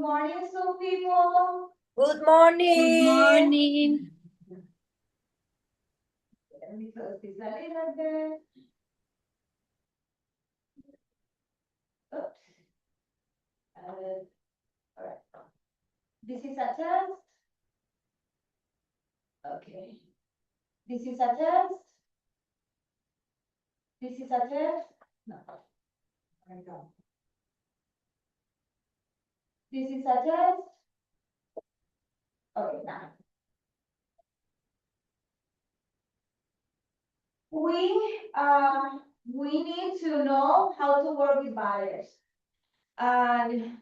morning, some people. Good morning. Good morning. Let me close this a little bit. Oops. All right. This is a test. Okay. This is a test. This is a test. No. There we go. This is a test. Okay, now. We need to know how to work with buyers. And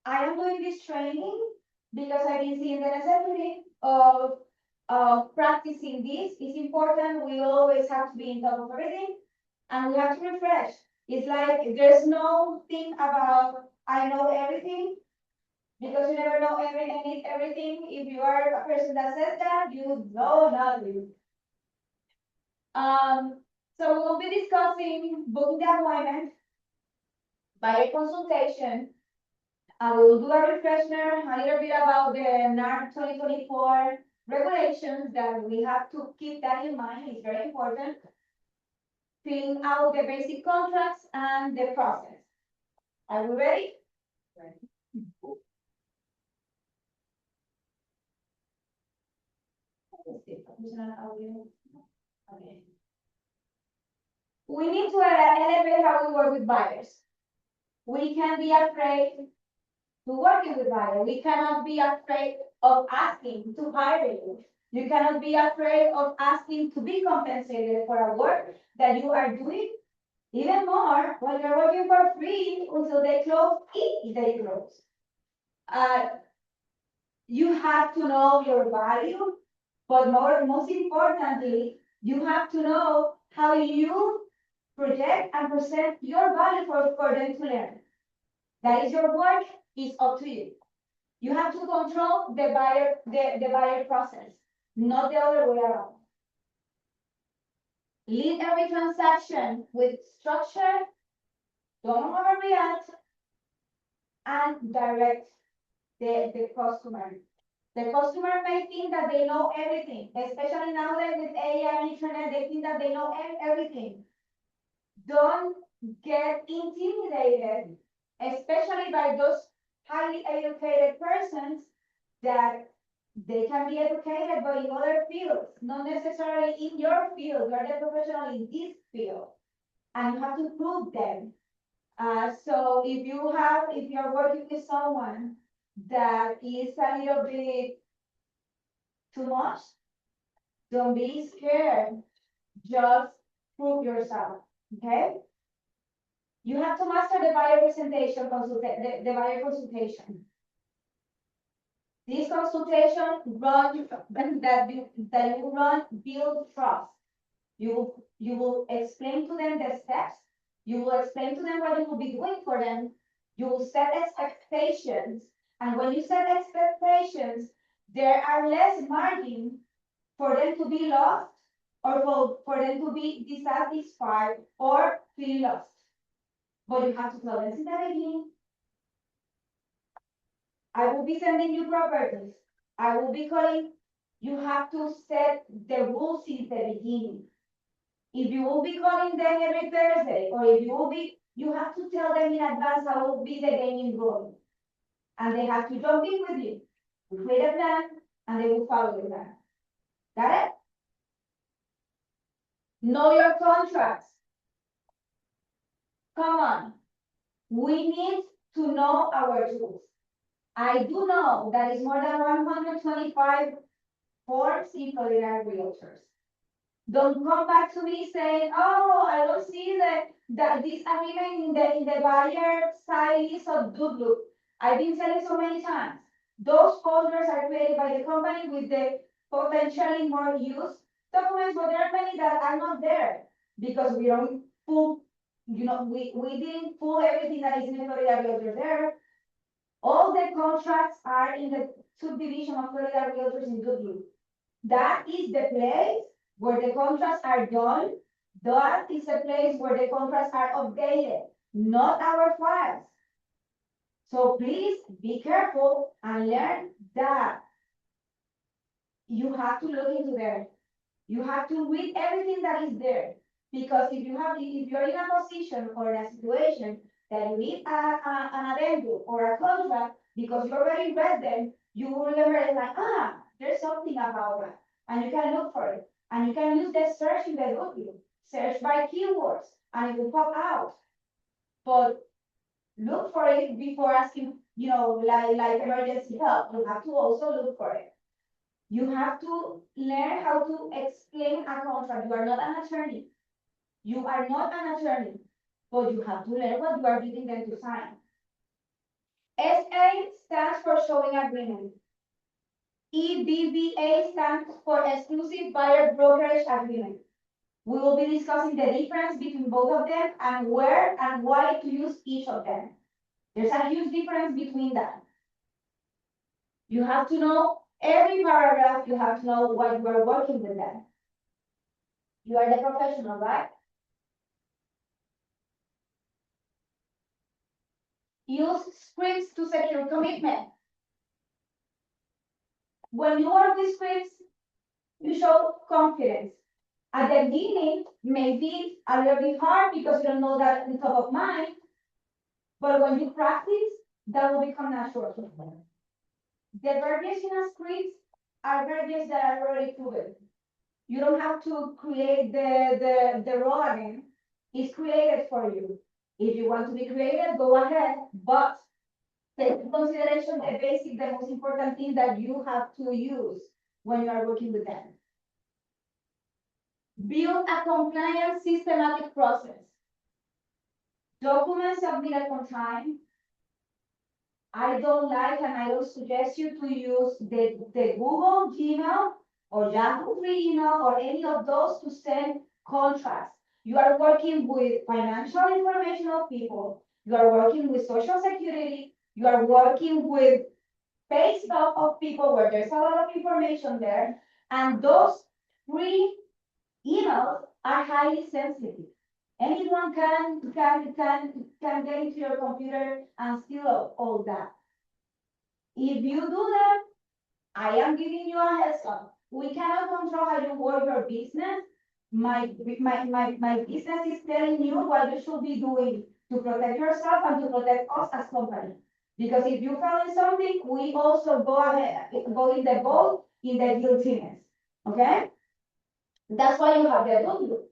I am doing this training because I've been seeing the necessity of practicing this. It's important. We always have to be in top of everything, and we have to refresh. It's like there's no thing about I know everything, because you never know everything. If you are a person that says that, you know nothing. So we'll be discussing booking the appointment, buyer consultation. We will do a refresher, a little bit about the NAR 2024 regulations that we have to keep that in mind. It's very important. Filling out the basic contracts and the process. Are we ready? Ready. Okay. We need to elevate how we work with buyers. We can't be afraid to working with buyers. We cannot be afraid of asking to hire you. You cannot be afraid of asking to be compensated for a work that you are doing. Even more when you're working for free until they close, if they close. You have to know your value, but most importantly, you have to know how you project and present your value for them to learn. That is your work, it's up to you. You have to control the buyer process, not the other way around. Lead every transaction with structure, don't overreact, and direct the customer. The customer may think that they know everything, especially nowadays with AI and internet, they think that they know everything. Don't get intimidated, especially by those highly educated persons that they can be educated but in other fields, not necessarily in your field. You're the professional in this field, and you have to prove them. So if you're working with someone that is a little bit too much, don't be scared. Just prove yourself. Okay? You have to master the buyer presentation, the buyer consultation. This consultation that you run build trust. You will explain to them the steps. You will explain to them what you will be doing for them. You will set expectations. And when you set expectations, there are less margin for them to be lost or for them to be dissatisfied or feel lost. But you have to tell them in the beginning, I will be sending you properties. I will be calling. You have to set the rules since the beginning. If you will be calling them every Thursday, or if you have to tell them in advance how will be the gaming rule. And they have to jump in with you. You create a plan, and they will follow the plan. Got it? Know your contracts. Come on. We need to know our tools. I do know that is more than 125 forms in Florida realtors. Don't come back to me saying, oh, I don't see that this agreement in the buyer side is of duplicate. I've been telling so many times. Those folders are created by the company with the potentially more used documents, but there are many that are not there because we don't pull, we didn't pull everything that is in the Florida realtor there. All the contracts are in the subdivision of Florida realtors in Goodwood. That is the place where the contracts are done. That is the place where the contracts are updated, not our files. So please be careful and learn that you have to look into there. You have to read everything that is there. Because if you're in a position or in a situation that you need an addendum or a contract, because you already read them, you will remember it like, there's something about that. And you can look for it. And you can use the search in the Google. Search by keywords and it will pop out. But look for it before asking, like emergency help. You have to also look for it. You have to learn how to explain a contract. You are not an attorney. You are not an attorney, but you have to learn what you are giving them to sign. SA stands for showing agreement. EBBA stands for exclusive buyer brokerage agreement. We will be discussing the difference between both of them and where and why to use each of them. There's a huge difference between that. You have to know every paragraph, you have to know what you are working with them. You are the professional, right? Use scripts to secure commitment. When you work with scripts, you show confidence. At the beginning, maybe a little bit hard because you don't know that on top of mind, but when you practice, that will become natural. The verbiage in a script are verbiage that are already proven. You don't have to create the role again. It's created for you. If you want to be creative, go ahead, but take into consideration the basic, the most important thing that you have to use when you are working with them. Build a compliant systematic process. Documents submitted on time. I don't like and I don't suggest you to use the Google Gmail or Yahoo free email or any of those to send contracts. You are working with financial information of people. You are working with social security. You are working with pay stub of people where there's a lot of information there. And those free emails are highly sensitive. Anyone can get into your computer and steal all that. If you do that, I am giving you a heads up. We cannot control how you work your business. My business is telling you what you should be doing to protect yourself and to protect us as company. Because if you fail in something, we also go in the boat in the guiltiness. Okay? That's why you have the doodle.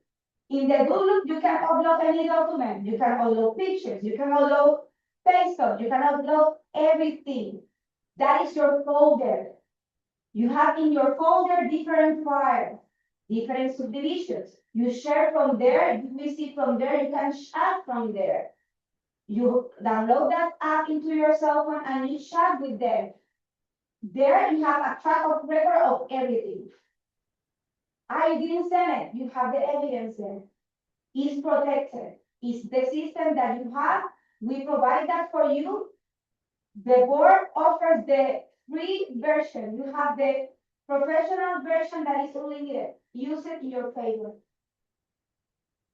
In the doodle, you can upload any document. You can upload pictures. You can upload pay stubs. You can upload everything. That is your folder. You have in your folder different files, different subdivisions. You share from there, you receive from there, you can chat from there. You download that app into your cell phone and you chat with them. There you have a track of record of everything. I didn't send it. You have the evidence there. It's protected. It's the system that you have. We provide that for you. The board offers the free version. You have the professional version that is unlimited. Use it in your favor.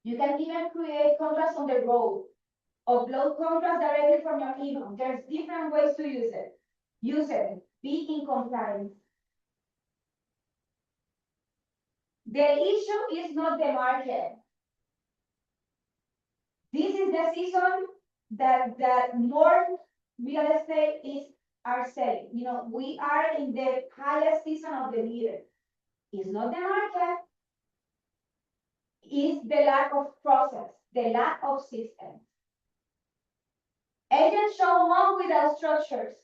You can even create contracts on the road. Upload contracts directly from your email. There's different ways to use it. Use it. Be in compliance. The issue is not the market. This is the season that more real estate are selling. We are in the highest season of the year. It's not the market. It's the lack of process, the lack of system. Agents show one without structures.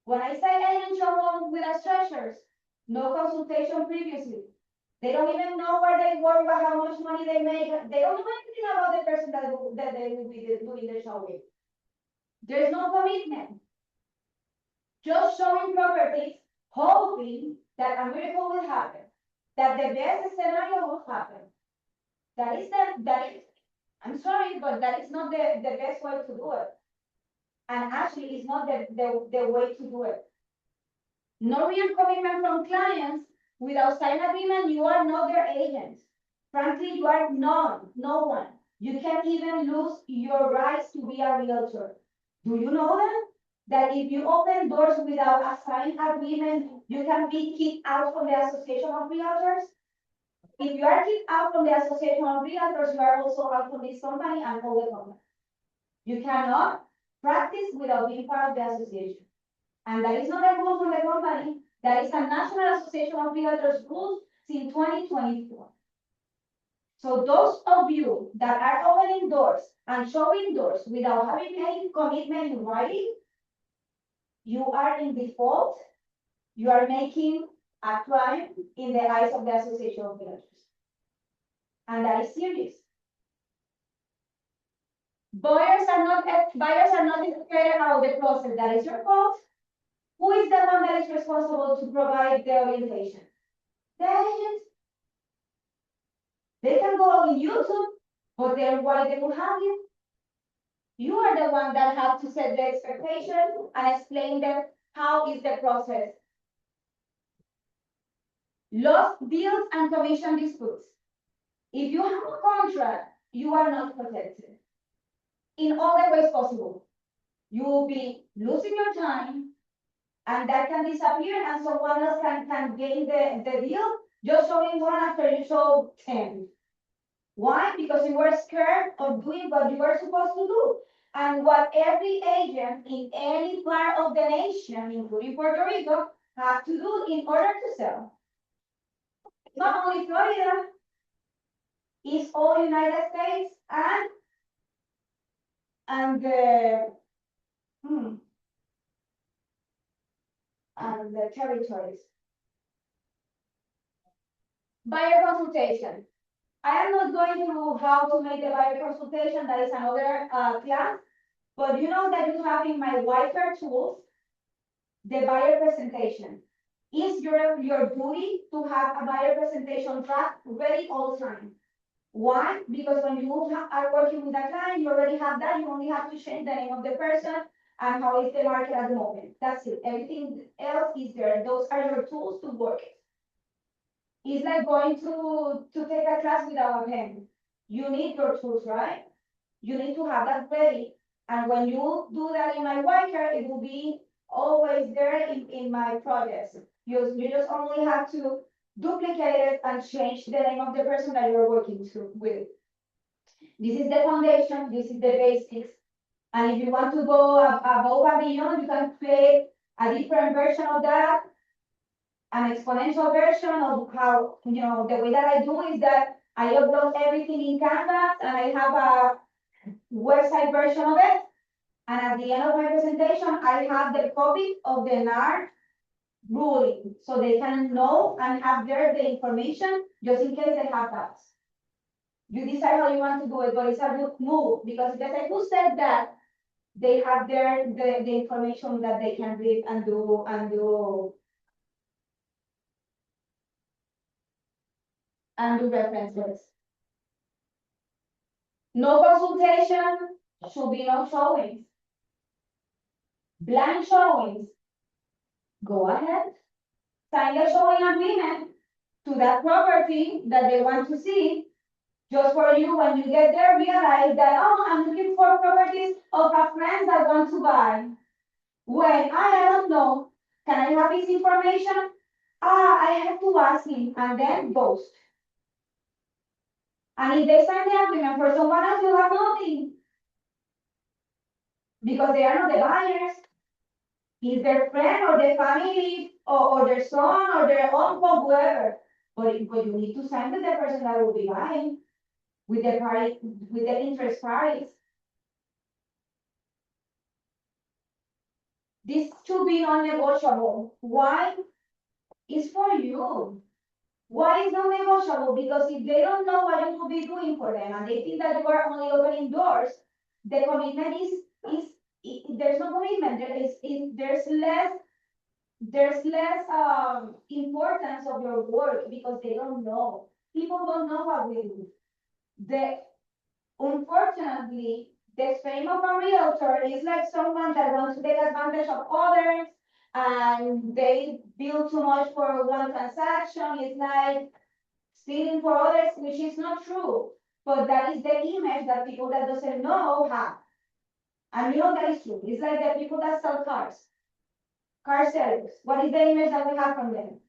When I say agents show one without structures, no consultation previously. They don't even know where they work, how much money they make. They don't know anything about the person that they will be doing the show with. There's no commitment. Just showing properties, hoping that a miracle will happen, that the best scenario will happen. I'm sorry, but that is not the best way to do it. And actually, it's not the way to do it. No real commitment from clients. Without signed agreement, you are not their agent. Frankly, you are no one. You can't even lose your rights to be a realtor. Do you know that? That if you open doors without a signed agreement, you can be kicked out from the Association of Realtors? If you are kicked out from the Association of Realtors, you are also out from this company and all the company. You cannot practice without being part of the association. And that is not a rule from the company. That is a National Association of Realtors rules since 2024. So those of you that are opening doors and showing doors without having any commitment in writing, you are in default. You are making a crime in the eyes of the Association of Realtors. And that is serious. Buyers are not educated about the process. That is your fault. Who is the one that is responsible to provide the orientation? The agent. They can go on YouTube, but then why they will have you? You are the one that have to set the expectation and explain them how is the process. Lost deals and commission disputes. If you have a contract, you are not protected in all the ways possible. You will be losing your time, and that can disappear, and someone else can gain the deal just showing one after you show 10. Why? Because you were scared of doing what you were supposed to do. And what every agent in any part of the nation, including Puerto Rico, have to do in order to sell. Not only Florida, it's all United States and the territories. Buyer consultation. I am not going through how to make the buyer consultation. That is another class. But you know that you have in my Wi-Fi tools the buyer presentation. It's your duty to have a buyer presentation draft ready all the time. Why? Because when you are working with a client, you already have that. You only have to change the name of the person and how is the market at the moment. That's it. Everything else is there. Those are your tools to work. It's like going to take a class without a pen. You need your tools, right? You need to have that ready. And when you do that in my Wiker, it will be always there in my projects. You just only have to duplicate it and change the name of the person that you're working with. This is the foundation, this is the basics. And if you want to go above and beyond, you can create a different version of that, an exponential version of how, the way that I do is that I upload everything in Canvas and I have a website version of it. And at the end of my presentation, I have the copy of the NAR ruling, so they can know and have there the information just in case they have doubts. You decide how you want to do it, but it's a good move because who said that they have there the information that they can read and do references. No consultation, should be no showings. Blank showings. Go ahead, sign the showing agreement to that property that they want to see, just for you when you get there realize that, oh, I'm looking for properties of a friend that want to buy. When I don't know, can I have this information? I have to ask him, and then ghost. And if they sign the agreement for someone else, you have nothing. Because they are not the buyers. It's their friend or their family or their son or their uncle, whoever. But you need to sign with the person that will be buying, with the interest parties. This should be non-negotiable. Why? It's for you. Why is non-negotiable? Because if they don't know what you will be doing for them and they think that you are only opening doors, the commitment is there's no commitment. There's less importance of your work because they don't know. People don't know what we do. Unfortunately, the fame of a realtor is like someone that wants to take advantage of others and they bill too much for one transaction. It's like stealing for others, which is not true. But that is the image that people that doesn't know have. And you know that is true. It's like the people that sell cars, car sellers. What is the image that we have from them?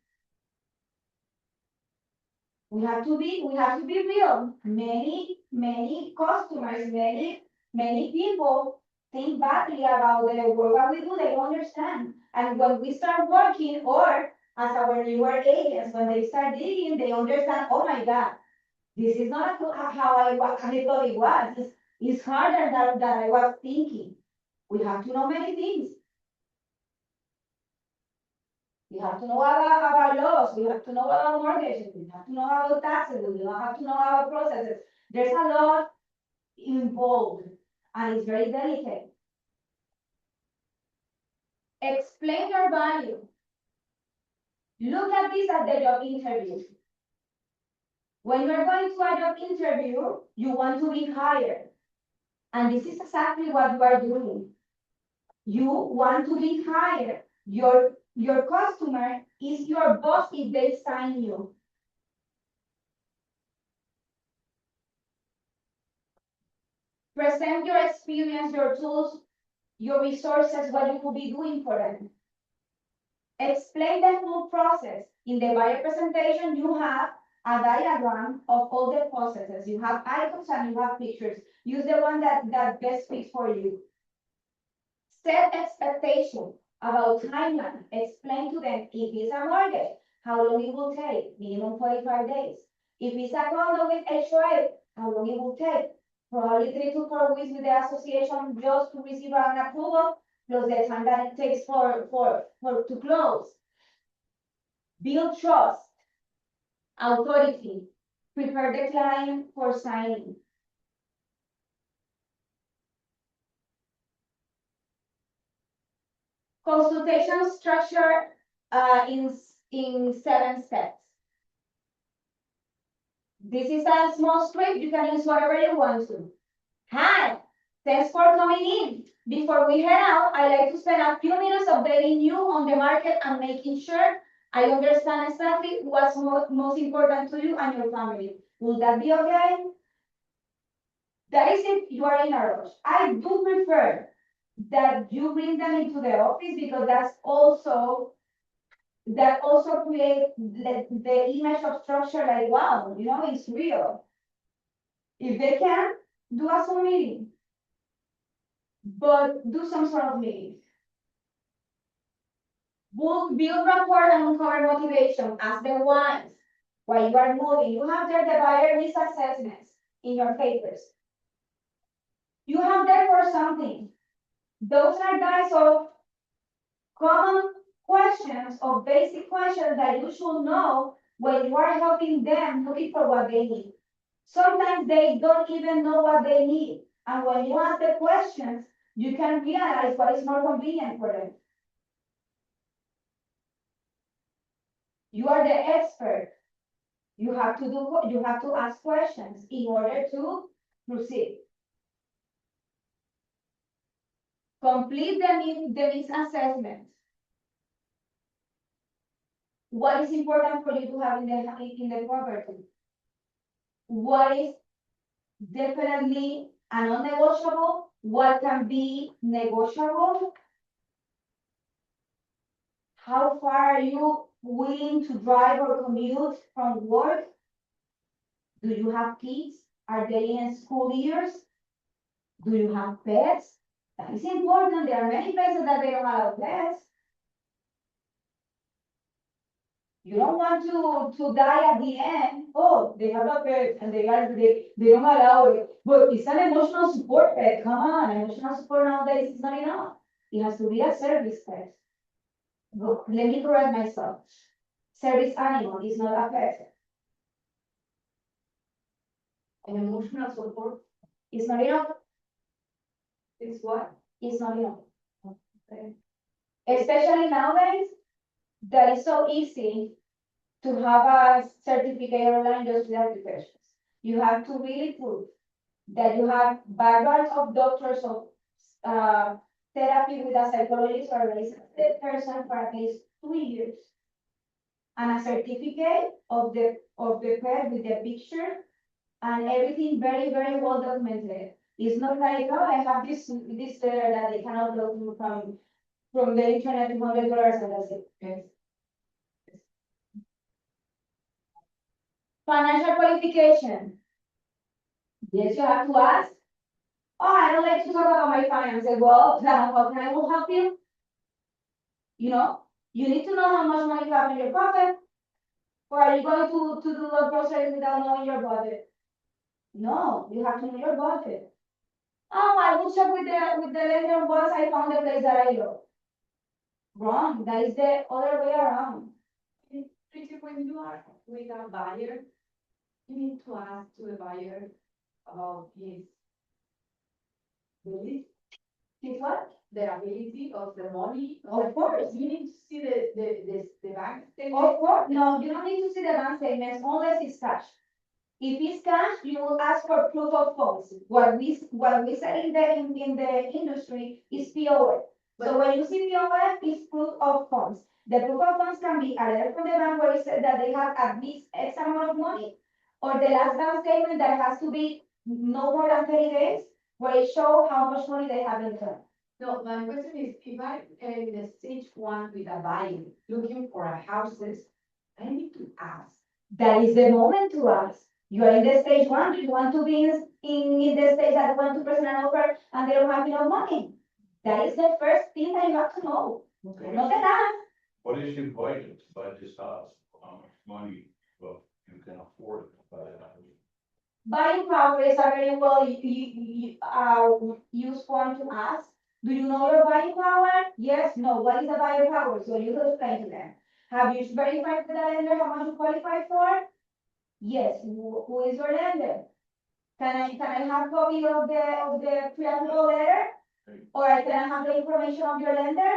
We have to be real. Many customers, many people think badly about the work that we do. They don't understand. And when we start working, or as our newer agents, when they start digging, they understand. Oh my God, this is not how I thought it was. It's harder than I was thinking. We have to know many things. We have to know about laws. We have to know about mortgages. We have to know about taxes. We have to know about processes. There's a lot involved, and it's very delicate. Explain your value. Look at this at the job interview. When you're going to a job interview, you want to be hired. And this is exactly what you are doing. You want to be hired. Your customer is your boss if they sign you. Present your experience, your tools, your resources, what you could be doing for them. Explain the full process. In the buyer presentation, you have a diagram of all the processes. You have icons and you have pictures. Use the one that best fits for you. Set expectation about timeline. Explain to them if it's a mortgage, how long it will take, minimum 45 days. If it's a condo with HOA, how long it will take, probably 3 to 4 weeks with the association just to receive an approval, plus the time that it takes to close. Build trust, authority, prepare the client for signing. Consultation structure in 7 steps. This is a small script. You can use whatever you want to. Hi, thanks for coming in. Before we head out, I like to spend a few minutes updating you on the market and making sure I understand exactly what's most important to you and your family. Will that be okay? That is if you are in a rush. I do prefer that you bring them into the office because that also creates the image of structure like, wow, it's real. If they can, do a Zoom meeting, but do some sort of meeting. Build rapport and uncover motivation. Ask them why you are moving. You have there the buyer risk assessments in your papers. You have there for something. Those are guys of common questions, of basic questions that you should know when you are helping them looking for what they need. Sometimes they don't even know what they need. And when you ask the questions, you can realize what is more convenient for them. You are the expert. You have to ask questions in order to proceed. Complete the needs assessment. What is important for you to have in the property? What is definitely a non-negotiable? What can be negotiable? How far are you willing to drive or commute from work? Do you have kids? Are they in school years? Do you have pets? That is important. There are many places that they don't allow pets. You don't want to die at the end. Oh, they have a pet and they don't allow it. But it's an emotional support pet. Come on, emotional support nowadays is not enough. It has to be a service pet. Look, let me correct myself. Service animal is not a pet. An emotional support is not enough. It's what? It's not enough. Okay. Especially nowadays, that is so easy to have a certificate online just with applications. You have to really prove that you have background of doctors of therapy with a psychologist or a licensed person for at least 2 years, and a certificate of the pet with the picture and everything very, very well documented. It's not like, oh, I have this letter that they cannot upload from the internet, $200, and that's it. Yes. Financial qualification. Yes, you have to ask. Oh, I don't like to talk about my finances. Well, then how can I will help you? You know, you need to know how much money you have in your pocket. Or are you going to do a grocery without knowing your budget? No, you have to know your budget. Oh, I will check with the lender once I found the place that I love. Wrong. That is the other way around. Pretty, when you are with a buyer, you need to ask to the buyer about his ability, His what? the ability of the money. Of course. You need to see the bank statement. Of course. No, you don't need to see the bank statements unless it's cash. If it's cash, you will ask for proof of funds. What we say in the industry is POF. So when you see POF, it's proof of funds. The proof of funds can be a letter from the bank where it says that they have at least X amount of money, or the last bank statement that has to be no more than 30 days, where it shows how much money they have in the bank. No, my question is, if I'm in the stage one with a buyer looking for a houses, I need to ask. That is the moment to ask. You are in the stage one, you want to be in the stage that want to present an offer and they don't have enough money. That is the first thing that you have to know. Okay. Not that. What is your budget to buy this house? How much money, well, you can afford to buy it? Buying power is a very well used form to ask. Do you know your buying power? Yes, no. What is the buying power? So you will explain to them. Have you verified with the lender how much you qualify for? Yes. Who is your lender? Can I have copy of the pre-approval letter? Or can I have the information of your lender?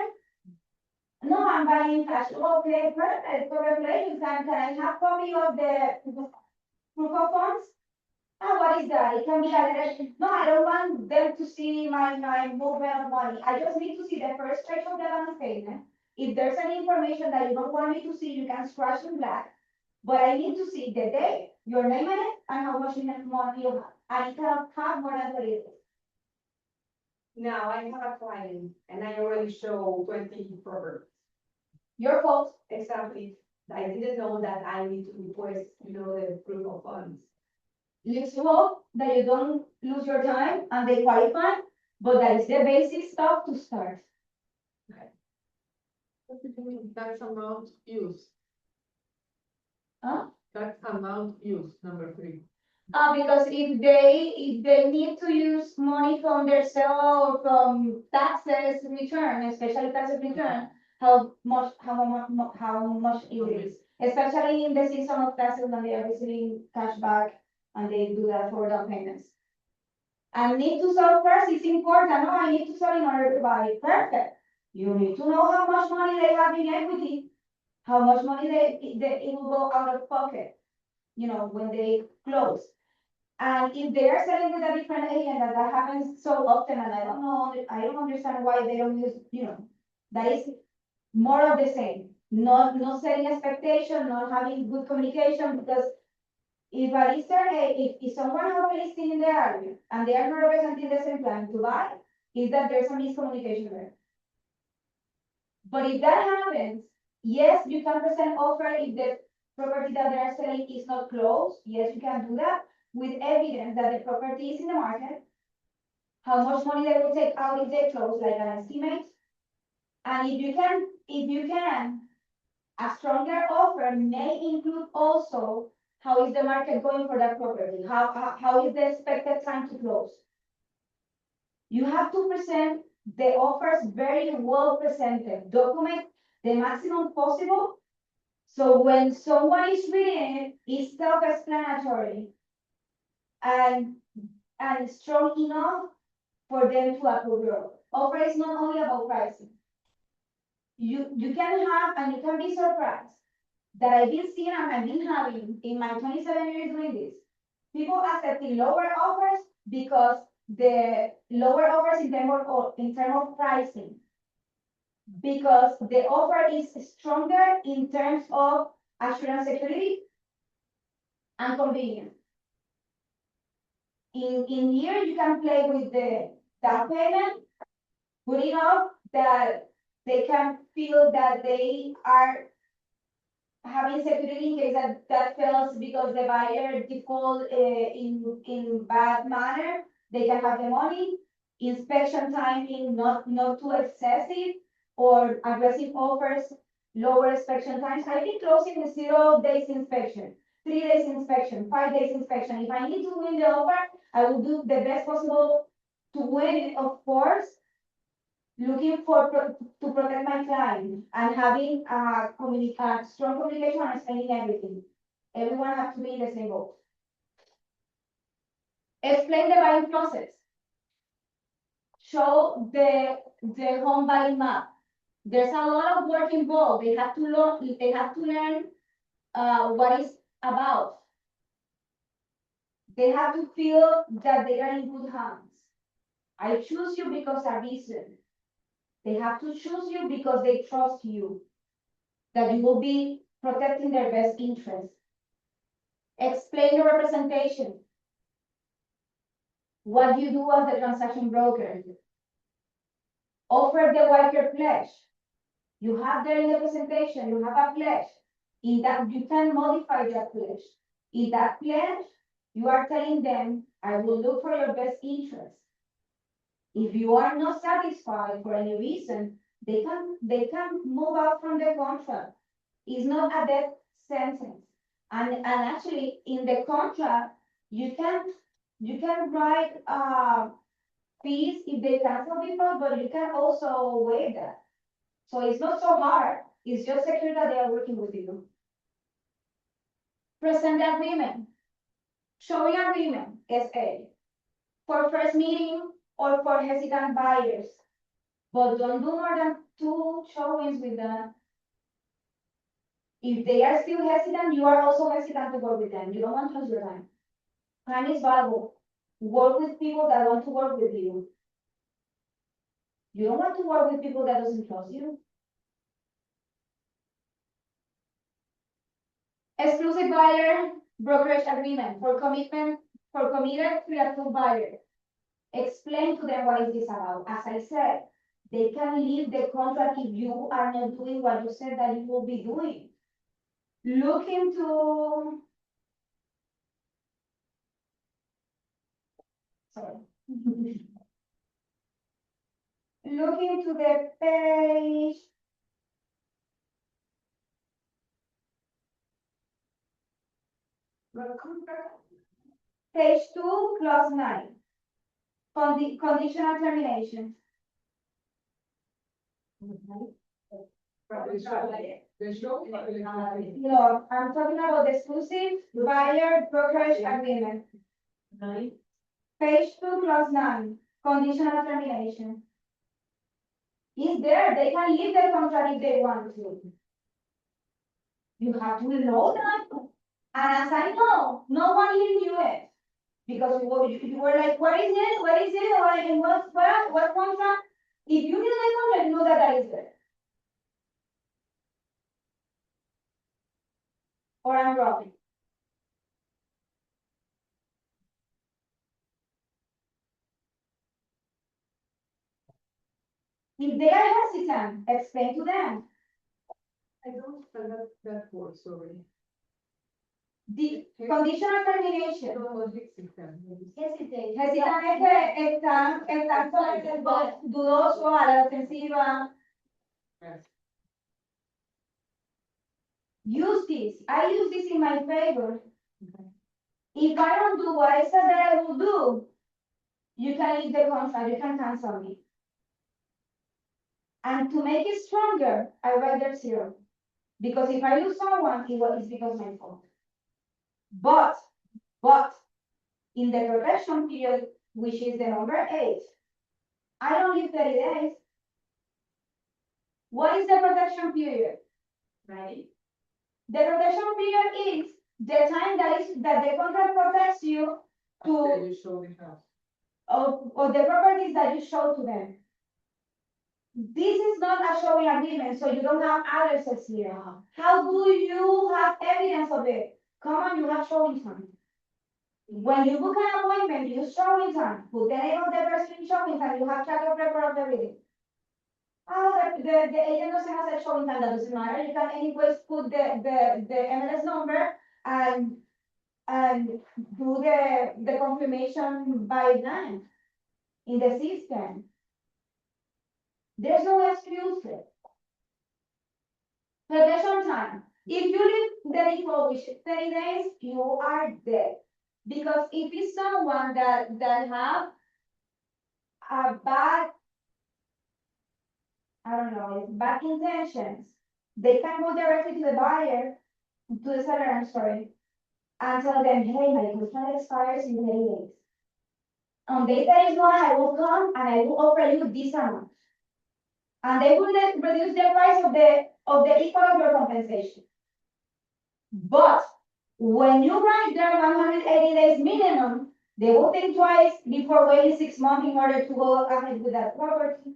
No, I'm buying cash. Okay, perfect. Congratulations. And can I have copy of the proof of funds? Ah, what is that? It can be a letter. No, I don't want them to see my movement of money. I just need to see the first page of the bank statement. If there's any information that you don't want me to see, you can scratch in black. But I need to see the date, your name in it, and how much money you have. And it cannot have more than 30 days. Now I have a client and I already show 20 properties. Your fault. Exactly. I didn't know that I need to request, the proof of funds. Let's hope that you don't lose your time and they qualify, but that is the basic stuff to start. What do you mean tax amount used? Huh? Tax amount used, number 3. Because if they need to use money from their sale or from taxes return, especially taxes return, how much it is, especially in the season of taxes when they are receiving cash back and they do that for down payments. And need to sell first is important. No, I need to sell in order to buy. Perfect. You need to know how much money they have in equity, how much money it will go out of pocket, when they close. And if they are selling with a different agent, that happens so often, and I don't understand why they don't use, that is more of the same. Not setting expectation, not having good communication, because if a lister, if someone has a listing in the area and they are not representing the same plan to buy, is that there's a miscommunication there. But if that happens, yes, you can present offer if the property that they are selling is not closed. Yes, you can do that with evidence that the property is in the market, how much money they will take out if they close, like an estimate. And if you can, a stronger offer may include also how is the market going for that property, how is the expected time to close. You have to present the offers very well presented, document the maximum possible. So when someone is reading it, it's self-explanatory and strong enough for them to approve your offer. Is not only about pricing. You can have, and you can be surprised that I've been seeing and I've been having in my 27 years doing this, people accepting lower offers because the lower offers in terms of pricing, because the offer is stronger in terms of assurance security and convenience. In here, you can play with the down payment, good enough that they can feel that they are having security in case that fails because the buyer default in bad manner, they can have the money. Inspection timing, not too excessive, or aggressive offers, lower inspection times. I think closing with 0 days inspection, 3 days inspection, 5 days inspection. If I need to win the offer, I will do the best possible to win it, of course, looking to protect my client and having strong communication and explaining everything. Everyone has to be in the same boat. Explain the buying process. Show the home buying map. There's a lot of work involved. They have to learn what it's about. They have to feel that they are in good hands. I choose you because of reason. They have to choose you because they trust you, that you will be protecting their best interest. Explain your representation. What you do as the transaction broker. Offer the wider pledge. You have there in the presentation, you have a pledge. In that, you can modify that pledge. In that pledge, you are telling them, I will look for your best interest. If you are not satisfied for any reason, they can move out from the contract. It's not a death sentence. And actually, in the contract, you can write fees if they cancel before, but you can also waive that. So it's not so hard. It's just secure that they are working with you. Present the agreement. Showing agreement, SA. For first meeting or for hesitant buyers. But don't do more than 2 showings with them. If they are still hesitant, you are also hesitant to work with them. You don't want to lose your time. Time is valuable. Work with people that want to work with you. You don't want to work with people that doesn't trust you. Exclusive buyer brokerage agreement for committed pre-approved buyer. Explain to them what is this about. As I said, they can leave the contract if you are not doing what you said that you will be doing. Look into, sorry. Look into the page. Page 2, clause 9. Conditional termination. No, I'm talking about the exclusive buyer brokerage agreement. Page 2, clause 9, conditional termination. Is there, they can leave the contract if they want to. You have to know that. And as I know, no one here knew it. Because you were like, what is it? What is it? What contract? If you knew the contract, you know that is there. Or I'm wrong. If they are hesitant, explain to them. I don't understand that word, sorry. The conditional termination. Hesitate. Hesitant es que están dudoso a la defensiva. Use this. I use this in my favor. If I don't do what I said that I will do, you can leave the contract, you can cancel me. And to make it stronger, I write there 0. Because if I lose someone, it's because my fault. But, in the protection period, which is the number 8, I don't leave 30 days. What is the protection period? Right? The protection period is the time that the contract protects you to You show the house. of the properties that you show to them. This is not a showing agreement, so you don't have addresses here. How do you have evidence of it? Come on, you have showing time. When you book an appointment, use showing time, put the name of the person in showing time, you have track of record of everything. Oh, the agent doesn't have a showing time, that doesn't matter, you can anyways put the MLS number and do the confirmation by then in the system. There's no excuses. Preparation time. If you leave the default with 30 days, you are dead. Because if it's someone that have a bad, I don't know, bad intentions, they can go directly to the buyer, to the seller, I'm sorry, and tell them, hey, my contract expires in 30 days. On day 31, I will come and I will offer you this amount. And they will then reduce the price of the equal of your compensation. But when you write their 180 days minimum, they will think twice before waiting 6 months in order to go ahead with that property.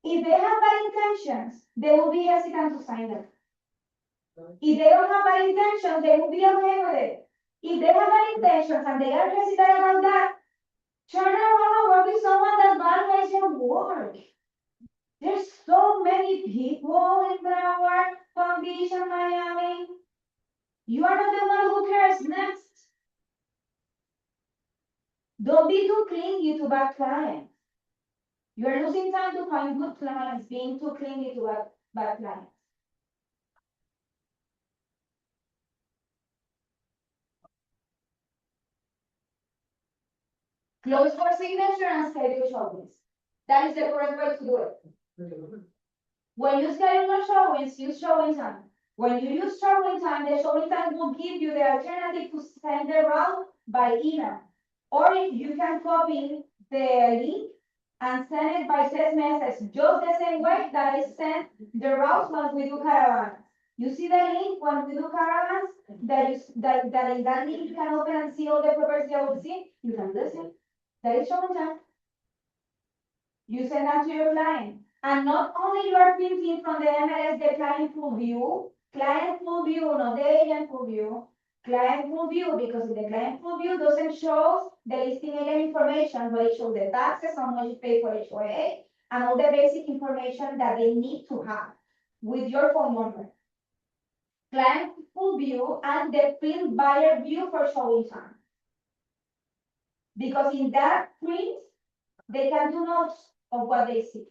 If they have bad intentions, they will be hesitant to sign them. If they don't have bad intentions, they will be okay with it. If they have bad intentions and they are hesitant about that, turn around and work with someone that values your work. There's so many people in Broward, Palm Beach, and Miami. You are not the one who cares next. Don't be too clingy to bad clients. You are losing time to find good clients, being too clingy to bad clients. Close for signature and schedule showings. That is the correct way to do it. When you schedule your showings, use showing time. When you use showing time, the showing time will give you the alternative to send the route by email. Or if you can copy the link and send it by text message, just the same way that I send the routes when we do caravans. You see the link when we do caravans, that in that link you can open and see all the properties that we see, you can listen. That is showing time. You send that to your client. And not only you are printing from the MLS the client full view, not the agent full view, client full view, because the client full view doesn't show the listing agent information, but it shows the taxes, how much you pay for HOA, and all the basic information that they need to have with your phone number. Client full view and the print buyer view for showing time. Because in that print, they can do notes of what they see.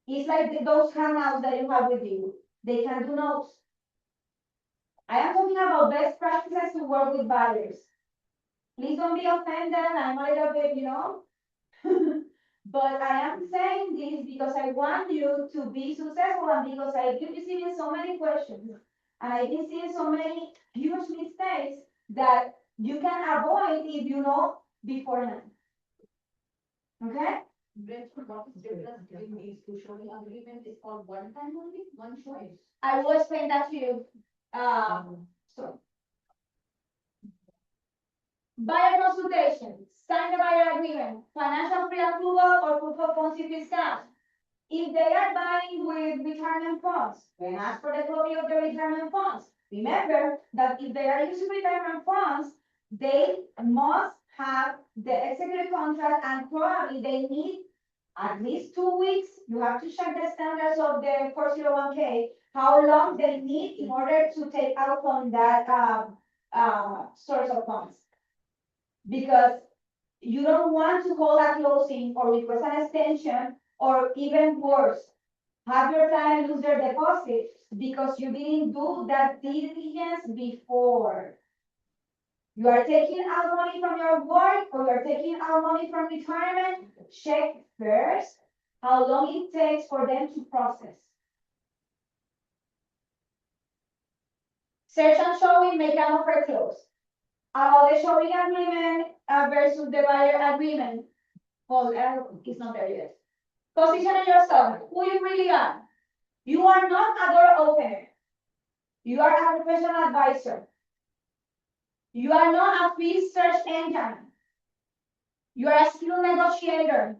It's like those hangouts that you have with you. They can do notes. I am talking about best practices to work with buyers. Please don't be offended. I'm a little bit, but I am saying this because I want you to be successful and because I've been receiving so many questions and I've been seeing so many huge mistakes that you can avoid if you know beforehand. Okay? What is the difference between these two showing agreement is for one time only, one choice? I will explain that to you. So, buyer consultation, sign the buyer agreement, financial pre-approval or proof of funds if it's cash. If they are buying with retirement funds, then ask for the copy of the retirement funds. Remember that if they are using retirement funds, they must have the executive contract and probably they need at least 2 weeks. You have to check the standards of the 401k, how long they need in order to take out from that source of funds. Because you don't want to hold a closing or request an extension or even worse, have your client lose their deposit because you didn't do that diligence before. You are taking out money from your work or you are taking out money from retirement, check first how long it takes for them to process. Search and showing, make an offer close. About the showing agreement versus the buyer agreement. Well, it's not there yet. Positioning yourself, who you really are. You are not a door opener. You are a professional advisor. You are not a fee search engine. You are a skilled negotiator.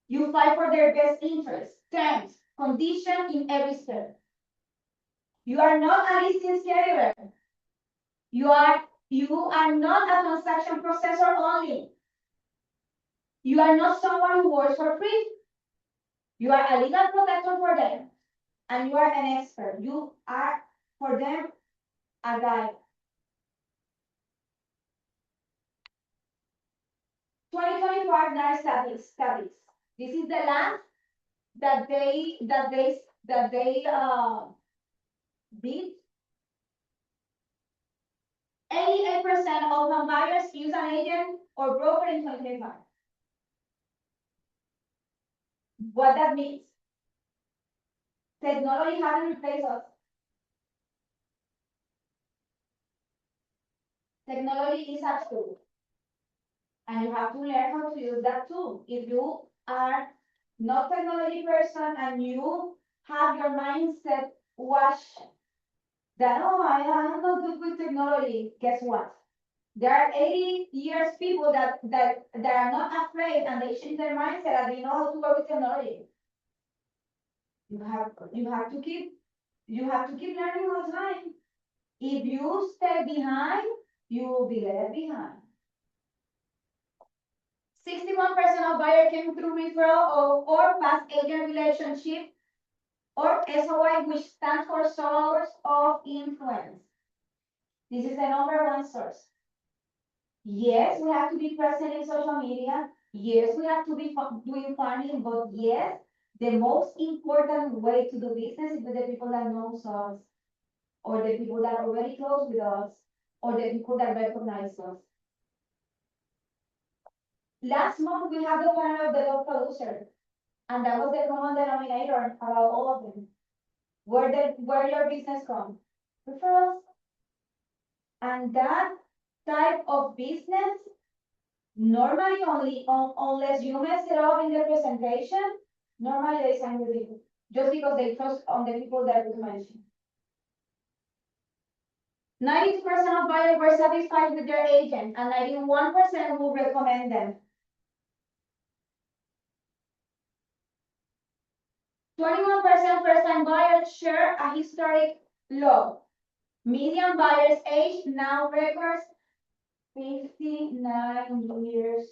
You fight for their best interests, terms, conditions in every step. You are not a listing scheduler. You are You are not a transaction processor only. You are not someone who works for free. You are a legal protector for them, and you are an expert. You are, for them, a guide. 2025 NAR studies. This is the last that they did. 88% of home buyers use an agent or broker in 2025. What that means? Technology hasn't replaced us. Technology is a tool, and you have to learn how to use that tool. If you are not technology person and you have your mindset washed that, oh, I'm not good with technology, guess what? There are 80 years people that are not afraid and they change their mindset and they know how to work with technology. You have to keep learning all the time. If you stay behind, you will be left behind. 61% of buyers came through referral or past agent relationship or SOI, which stands for source of influence. This is the number one source. Yes, we have to be present in social media. Yes, we have to be doing farming, but yes, the most important way to do business is with the people that know us, or the people that are already close with us, or the people that recognize us. Last month, we had the one of the dog producer, and that was the common denominator about all of them. Where your business come? Referrals. And that type of business, normally unless you mess it up in the presentation, normally they sign with you, just because they trust on the people that you mentioned. 92% of buyers were satisfied with their agent, and 91% will recommend them. 21% first-time buyers share a historic low. Median buyer's age now records 59 years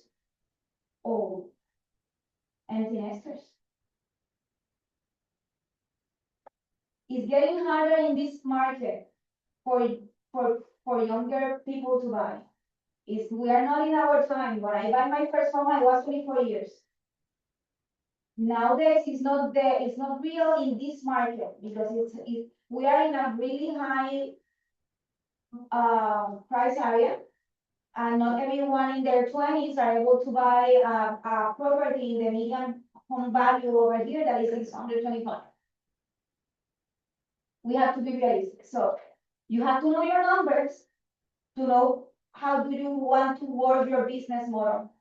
old. Empty nesters. It's getting harder in this market for younger people to buy. We are not in our time. When I buy my first home, I was 24 years. Nowadays, it's not real in this market because we are in a really high price area, and not everyone in their 20s are able to buy a property in the median home value over here that is 625. We have to be realistic. So you have to know your numbers to know how do you want to work your business model.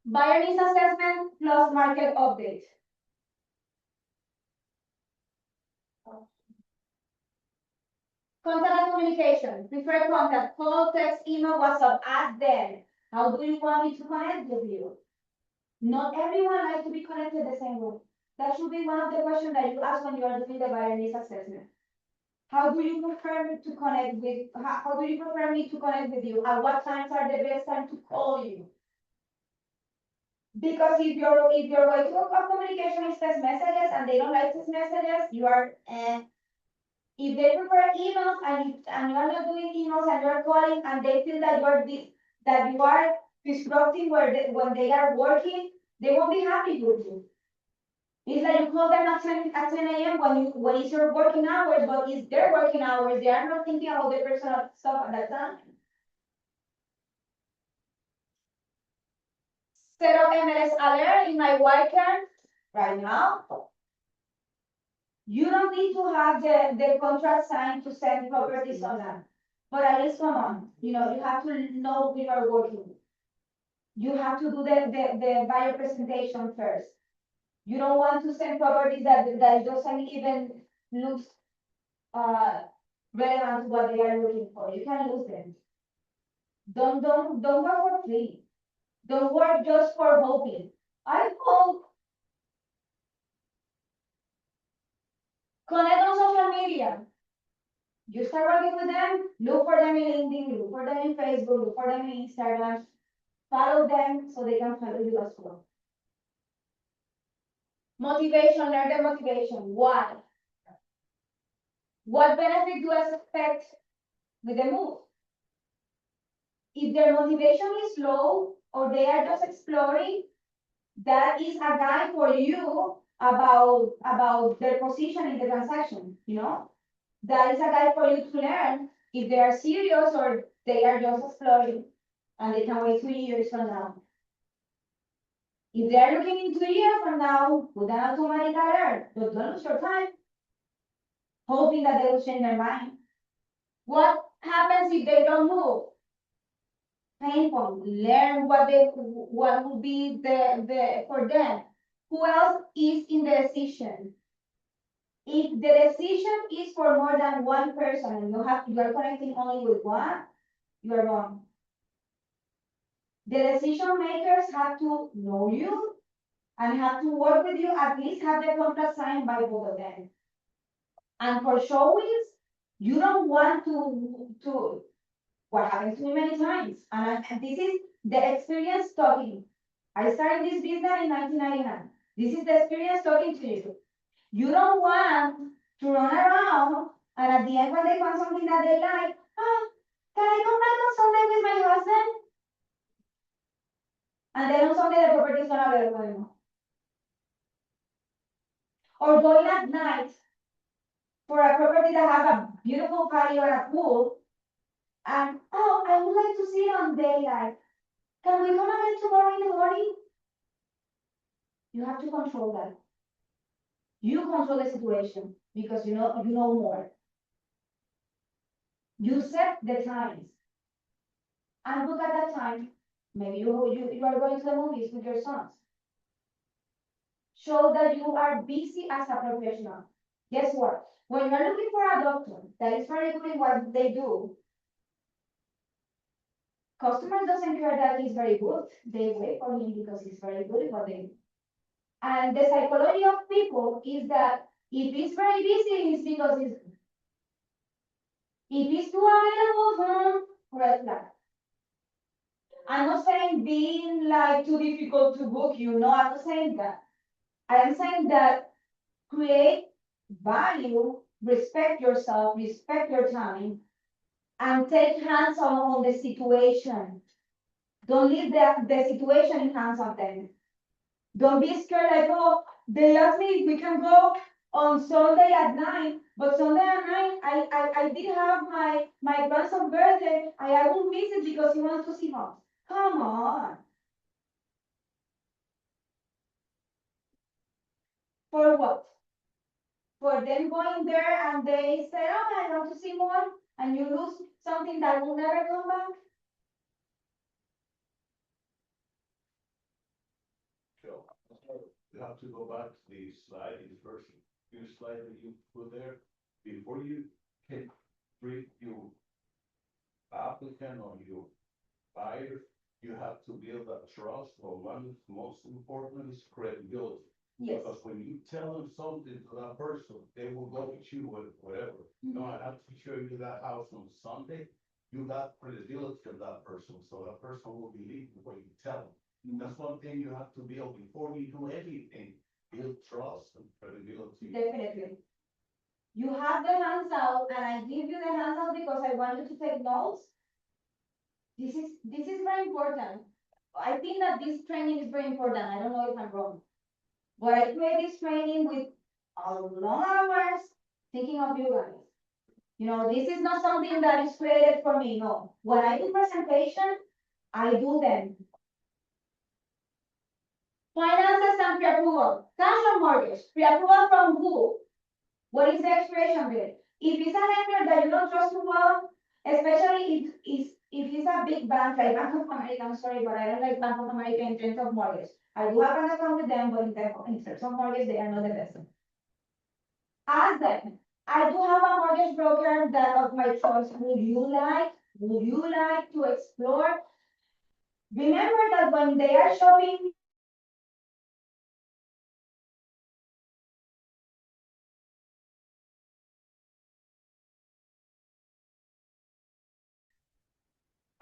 Buyer needs assessment plus market update. Contact and communication. Prefer contact, call, text, email, WhatsApp. Ask them, how do you want me to connect with you? Not everyone likes to be connected the same way. That should be one of the questions that you ask when you are doing the buyer needs assessment. How do you prefer me to connect with? How do you prefer me to connect with you? At what times are the best time to call you? Because if your way to communication is text messages and they don't like text messages, you are. If they prefer emails and you are not doing emails and you are calling and they feel that you are disrupting when they are working, they won't be happy with you. It's like you call them at 10 a.m. when it's your working hours, but it's their working hours. They are not thinking about their personal stuff at that time. Set up MLS alert in my Wildcard right now. You don't need to have the contract signed to send properties on that. But at least come on, you have to know we are working. You have to do the buyer presentation first. You don't want to send properties that doesn't even look relevant to what they are looking for. You can lose them. Don't work for free. Don't work just for hoping. I hope Connect on social media. You start working with them, look for them in LinkedIn, look for them in Facebook, look for them in Instagram, follow them so they can follow you as well. Motivation, learn the motivation. Why? What benefit do I expect with the move? If their motivation is low or they are just exploring, that is a guide for you about their position in the transaction, you know? That is a guide for you to learn if they are serious or they are just exploring and they can wait 2 years from now. If they are looking in 2 years from now, put an automatic alert, but don't lose your time, hoping that they will change their mind. What happens if they don't move? Pain point. Learn what will be the for them. Who else is in the decision? If the decision is for more than one person and you are connecting only with one, you are wrong. The decision makers have to know you and have to work with you, at least have the contract signed by both of them. And for showings, you don't want to what happened to me many times. And this is the experience talking. I started this business in 1999. This is the experience talking to you. You don't want to run around and at the end when they find something that they like, oh, can I come back on Sunday with my husband? And then on Sunday the property is not available anymore. Or going at night for a property that has a beautiful patio and a pool, and oh, I would like to see it on daylight. Can we come again tomorrow in the morning? You have to control that. You control the situation because you know more. You set the times. And look at that time. Maybe you are going to the movies with your sons. Show that you are busy as a professional. Guess what? When you're looking for a doctor that is very good in what they do, customer doesn't care that he's very good. They wait for him because he's very good in what they do. And the psychology of people is that if he's very busy, it's because he's good. If he's too available, red flag. I'm not saying being like too difficult to book you. No, I'm not saying that. I am saying that create value, respect yourself, respect your time, and take hands on the situation. Don't leave the situation in hands of them. Don't be scared like, oh, they asked me if we can go on Sunday at 9, but Sunday at 9, I did have my grandson's birthday. I will miss it because he wants to see home. Come on. For what? For them going there and they say, oh, I want to see more, and you lose something that will never come back? So, you have to go back to the slide, the first few slide that you put there, before you can treat your applicant or your buyer, you have to build that trust, or one of the most important is credibility. Yes. Because when you tell them something to that person, they will go with you with whatever. No, I have to show you that house on Sunday. You got credibility of that person, so that person will believe what you tell them. That's one thing you have to build before you do anything. Build trust and credibility. Definitely. You have the hands out, and I give you the hands out because I want you to take notes. This is very important. I think that this training is very important. I don't know if I'm wrong. But I create this training with a long hours thinking of you guys. You know, this is not something that is created for me, no. When I do presentation, I do them. Finances and pre-approval. Cash or mortgage? Pre-approval from who? What is the expiration date? If it's a lender that you don't trust too well, especially if it's a big bank like Bank of America, I'm sorry, but I don't like Bank of America in terms of mortgage. I do have an account with them, but in terms of mortgage, they are not the best. Ask them. I do have a mortgage broker that of my choice. Would you like to explore? Remember that when they are shopping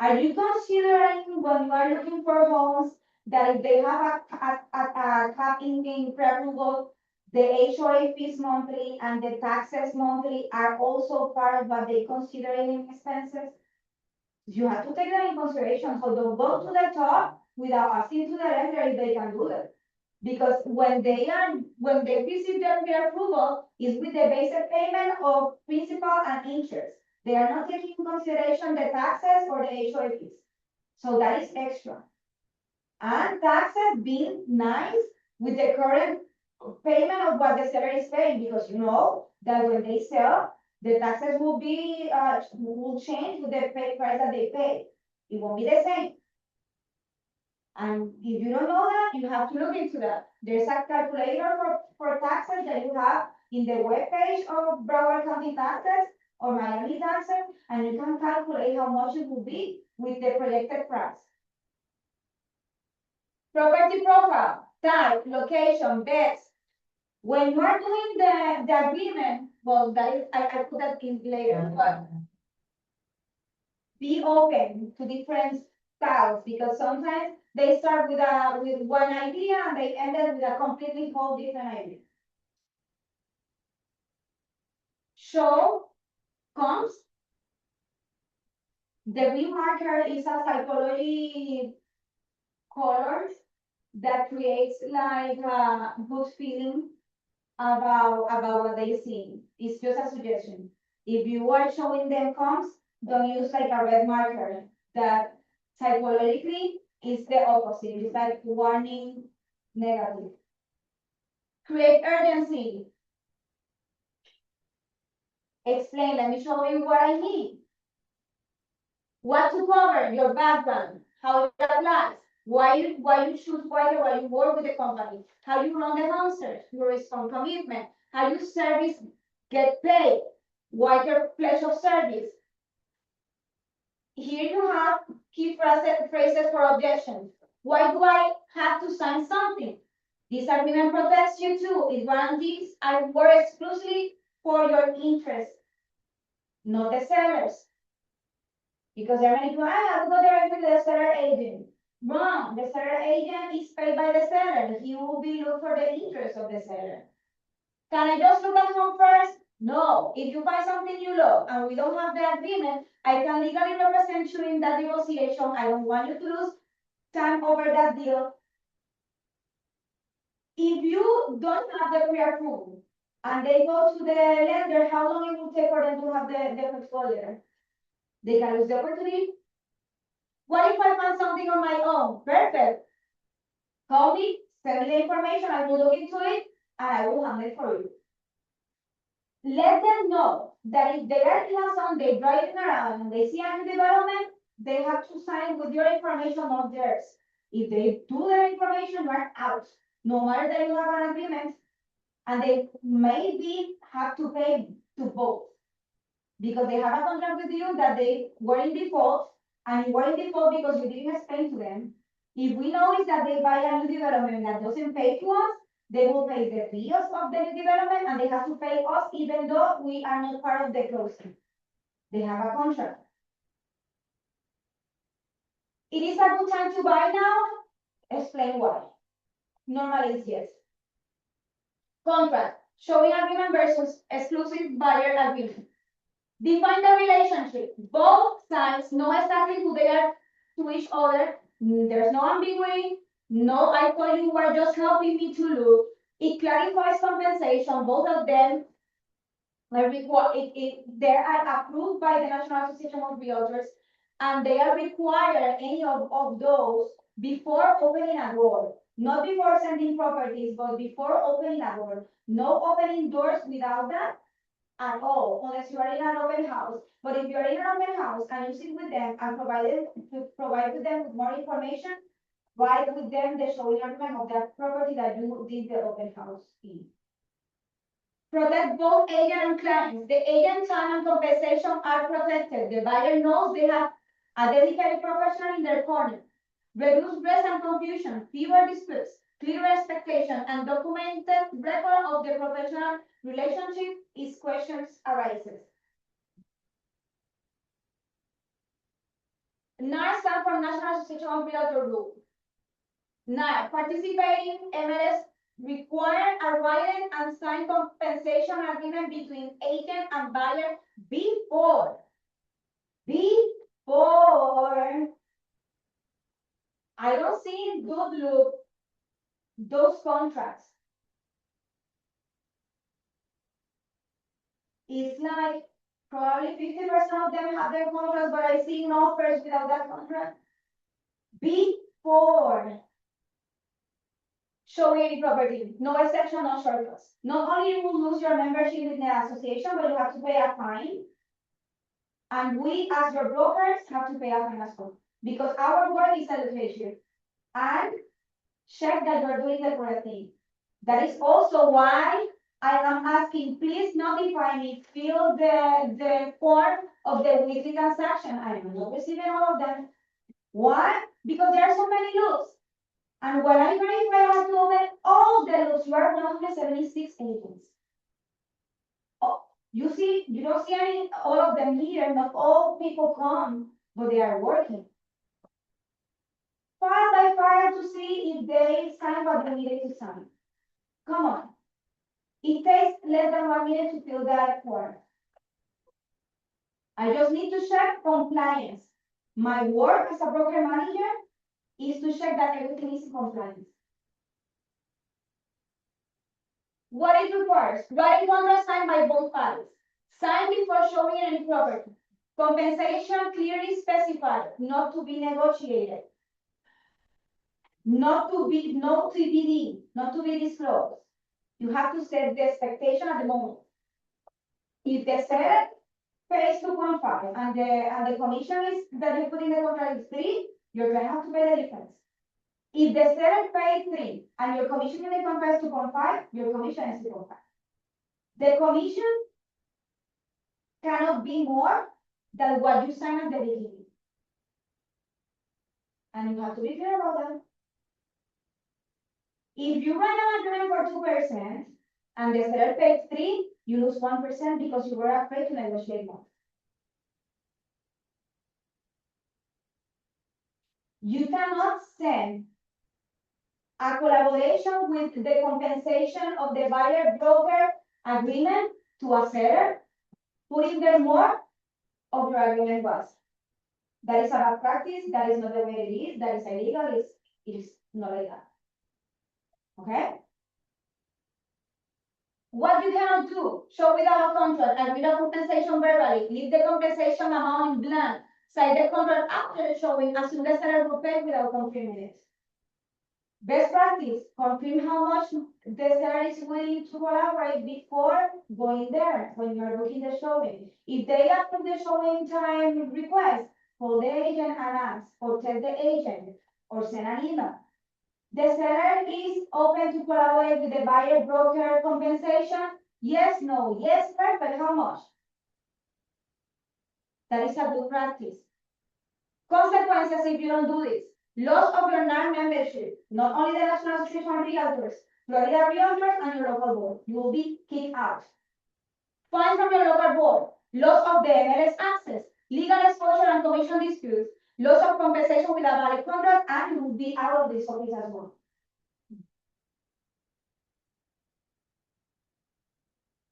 Are you considering when you are looking for homes that if they have a cap in pre-approval, the HOA fees monthly and the taxes monthly are also part of what they consider in expenses? You have to take that in consideration, so don't go to the top without asking to the lender if they can do it. Because when they receive their pre-approval, is with the basic payment of principal and interest. They are not taking into consideration the taxes or the HOA fees. So that is extra. And taxes being nice with the current payment of what the seller is paying, because you know that when they sell, the taxes will change with the price that they pay. It won't be the same. And if you don't know that, you have to look into that. There's a calculator for taxes that you have in the webpage of Broward County taxes or Miami taxes, and you can calculate how much it will be with the projected price. Property profile, type, location, best. When you are doing the agreement, well, that is, I put that in later, but be open to different styles, because sometimes they start with one idea and they ended with a completely whole different idea. Show comes. The wheel marker is a psychology color that creates like a good feeling about what they see. It's just a suggestion. If you are showing them comps, don't use like a red marker that psychologically is the opposite. It's like warning negative. Create urgency. Explain, let me show you what I need. What to cover, your background, how it applies, why you choose why you work with the company, how you run the home search, your response commitment, how you service get paid, what your pledge of service. Here you have key phrases for objections. Why do I have to sign something? This agreement protects you too. It guarantees I work exclusively for your interest, not the sellers. Because there are many people, I have to go directly to the seller agent. Wrong. The seller agent is paid by the seller. He will be look for the interest of the seller. Can I just look at home first? No. If you find something you love and we don't have the agreement, I can legally represent you in that negotiation. I don't want you to lose time over that deal. If you don't have the pre-approval and they go to the lender, how long it will take for them to have the portfolio? They can lose the opportunity. What if I find something on my own? Perfect. Call me, send me the information, I will look into it, and I will handle it for you. Let them know that if they are in a zone, they're driving around and they see a new development, they have to sign with your information, not theirs. If they do their information, you're out. No matter that you have an agreement, and they maybe have to pay to both. Because they have a contract with you that they were in default, and you were in default because you didn't explain to them. If we notice that they buy a new development that doesn't pay to us, they will pay the fees of the new development and they have to pay us even though we are not part of the closing. They have a contract. It is a good time to buy now? Explain why. Normally it's yes. Contract. Showing agreement versus exclusive buyer agreement. Define the relationship. Both sides know exactly who they are to each other. There's no ambiguity. No, I thought you were just helping me to look. It clarifies compensation. Both of them they are approved by the National Association of Realtors, and they are required any of those before opening a door. Not before sending properties, but before opening a door. No opening doors without that at all, unless you are in an open house. But if you are in an open house and you sit with them and provide with them with more information, write with them the showing agreement of that property that you did the open house in. Protect both agent and clients. The agent time and compensation are protected. The buyer knows they have a dedicated professional in their corner. Reduce stress and confusion, fewer disputes, clear expectation, and documented record of the professional relationship if questions arises. NAR stands for National Association of Realtor Group. NAR, participating MLS require a written and signed compensation agreement between agent and buyer before. I don't see in good look those contracts. It's like probably 50% of them have their contracts, but I see no offers without that contract. Before showing any property, no exception, no shortcuts. Not only you will lose your membership in the association, but you have to pay a fine. And we, as your brokers, have to pay a fine as well. Because our work is education. And check that you're doing the correct thing. That is also why I am asking, please notify me, fill the form of the weekly transaction. I am not receiving all of them. Why? Because there are so many loops. And when I verify, I have to open all the loops. You are 176 agents. Oh, you see, you don't see any, all of them here. Not all people come, but they are working. File by file to see if they sign what they needed to sign. Come on. It takes less than 1 minute to fill that form. I just need to check compliance. My work as a broker manager is to check that everything is in compliance. What it requires? Writing contract signed by both parties. Signed before showing any property. Compensation clearly specified, not to be negotiated. Not to be, no TBD, not to be disclosed. You have to set the expectation at the moment. If the seller pays 2.5 and the commission is that you put in the contract is 3, you're gonna have to pay the difference. If the seller pays 3 and your commission in the contract is 2.5, your commission is 2.5. The commission cannot be more than what you sign at the beginning. And you have to be clear about that. If you write an agreement for 2% and the seller pays 3, you lose 1% because you were afraid to negotiate more. You cannot send a collaboration with the compensation of the buyer broker agreement to a seller, putting there more of your agreement was. That is a bad practice, that is not the way it is, that is illegal, it is not like that. Okay? What you cannot do, show without a contract and without compensation verbally, leave the compensation amount in blank, sign the contract after the showing, assume the seller will pay without confirming it. Best practice, confirm how much the seller is willing to collaborate before going there when you're booking the showing. If they approve the showing time request, call the agent and ask, or tell the agent, or send an email. The seller is open to collaborate with the buyer broker compensation? Yes, no, yes, perfect, how much? That is a good practice. Consequences if you don't do this. Loss of your NAR membership, not only the National Association of Realtors, Florida Realtors and your local board. You will be kicked out. Fine from your local board, loss of the MLS access, legal exposure and commission disputes, loss of compensation with a valid contract, and you will be out of this office as well.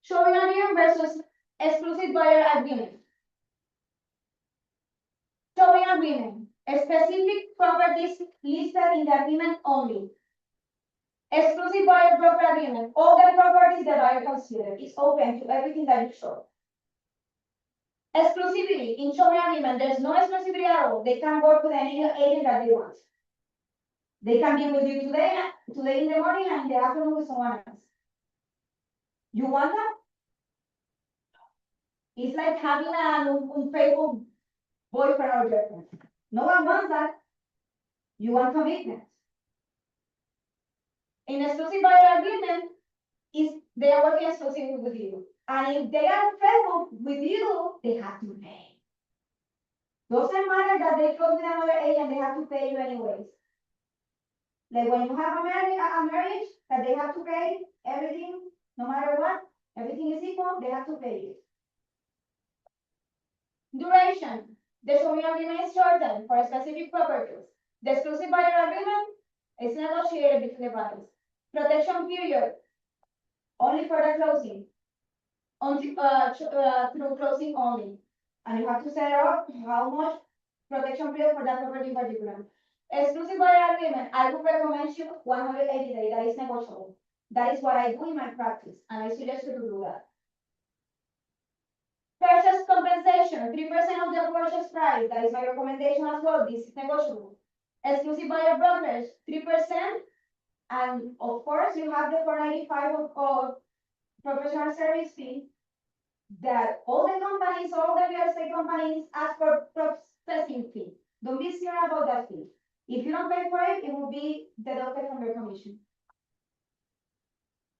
Showing agreement versus exclusive buyer agreement. Showing agreement. Specific properties listed in the agreement only. Exclusive buyer broker agreement. All the properties the buyer considers is open to everything that you show. Exclusivity. In showing agreement, there's no exclusivity at all. They can work with any agent that they want. They can be with you today in the morning and in the afternoon with someone else. You want that? It's like having an unfaithful boyfriend or girlfriend. No one wants that. You want commitment. In exclusive buyer agreement, they are working exclusively with you. And if they are faithful with you, they have to pay. Doesn't matter that they close with another agent, they have to pay you anyways. Like when you have a marriage that they have to pay everything, no matter what, everything is equal, they have to pay you. Duration. The showing agreement is shortened for specific properties. The exclusive buyer agreement is negotiated between the parties. Protection period, only for the closing, through closing only. And you have to set up how much protection period for that property in particular. Exclusive buyer agreement, I would recommend you 180 days, that is negotiable. That is what I do in my practice, and I suggest you to do that. Purchase compensation, 3% of the purchase price, that is my recommendation as well, this is negotiable. Exclusive buyer brokerage, 3%, and of course, you have the 495 of professional service fee that all the companies, all the real estate companies ask for processing fee. Don't be scared about that fee. If you don't pay for it, it will be deducted from your commission.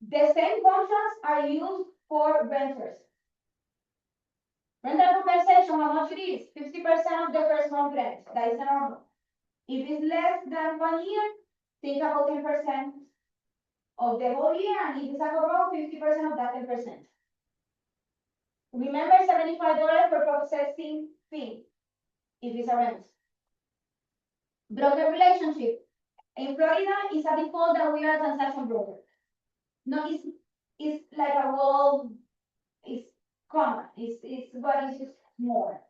The same contracts are used for renters. Rental compensation, how much it is? 50% of the first month rent. That is the normal. If it's less than 1 year, think about 10% of the whole year, and if it's above 50% of that 10%. Remember $75 for processing fee, if it's a rent. Broker relationship. In Florida, it's a default that we are a transaction broker. No, it's like a wall, it's common, it's what is used more.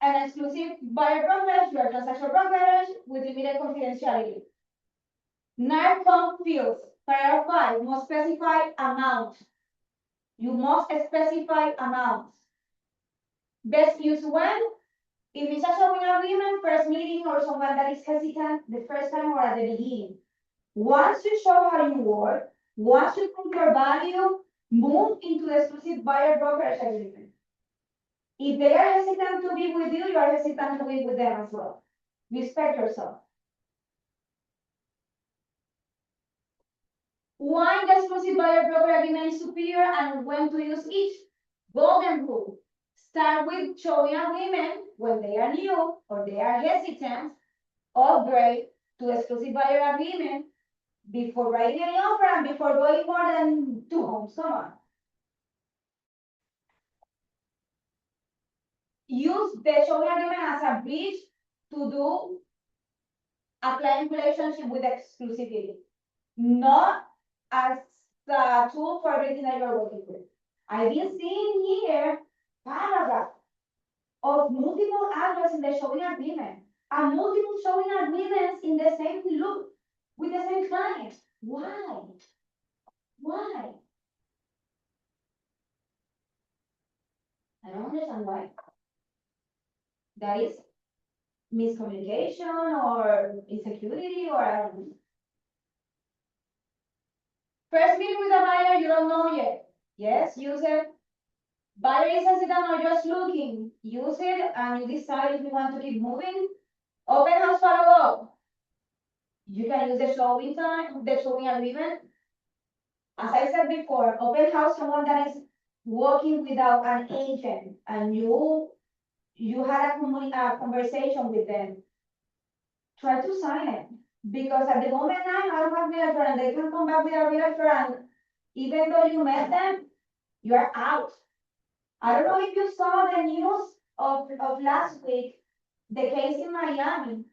An exclusive buyer brokerage, your transaction brokerage with limited confidentiality. NARCOM fields, paragraph 5, must specify amount. You must specify amounts. Best use when? If it's a showing agreement, first meeting, or someone that is hesitant the first time or at the beginning. Once you show how you work, once you prove your value, move into the exclusive buyer brokerage agreement. If they are hesitant to be with you, you are hesitant to be with them as well. Respect yourself. Why the exclusive buyer broker agreement is superior and when to use each? Golden rule. Start with showing agreement when they are new or they are hesitant. Upgrade to exclusive buyer agreement before writing any offer and before going more than 2 homes. Come on. Use the showing agreement as a bridge to do a client relationship with exclusivity, not as a tool for everything that you're working with. I've been seeing here paragraph of multiple addresses in the showing agreement and multiple showing agreements in the same loop with the same client. Why? Why? I don't understand why. That is miscommunication or insecurity or I don't know. First meeting with a buyer you don't know yet. Yes, use it. Buyer is hesitant or just looking. Use it and you decide if you want to keep moving. Open house follow-up. You can use the showing time, the showing agreement. As I said before, open house someone that is working without an agent and you had a conversation with them. Try to sign it. Because at the moment now, I don't have realtor and they can come back with a realtor and even though you met them, you are out. I don't know if you saw the news of last week, the case in Miami,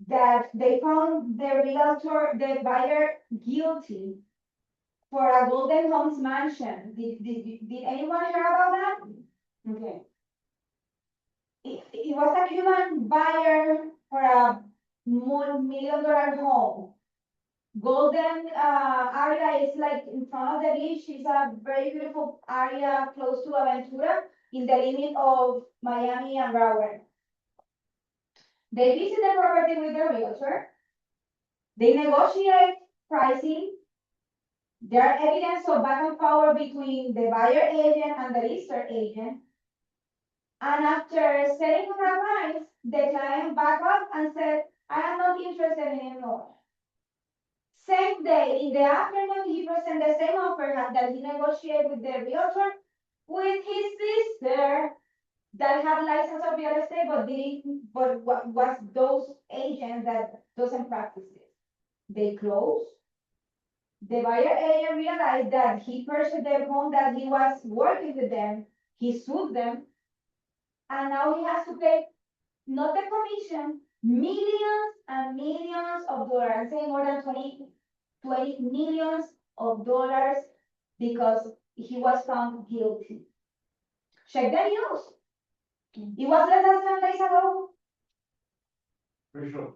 that they found the realtor, the buyer guilty for a Golden Homes mansion. Did anyone hear about that? Okay. It was a Cuban buyer for a $1 million home. Golden area is like in front of the beach. It's a very beautiful area close to Aventura in the limit of Miami and Broward. They visit the property with the realtor. They negotiate pricing. There are evidence of back and forth between the buyer agent and the lister agent. And after setting a price, the client backed up and said, I am not interested in anymore. Same day, in the afternoon, he presented the same offer that he negotiated with the realtor with his sister that had license of real estate, but was those agents that doesn't practice it. They closed. The buyer agent realized that he purchased the home that he was working with them He sued them, and now he has to pay not the commission, millions and millions of dollars. I'm saying more than 20 millions of dollars because he was found guilty. Check the news. It was less than 7 days ago. For sure.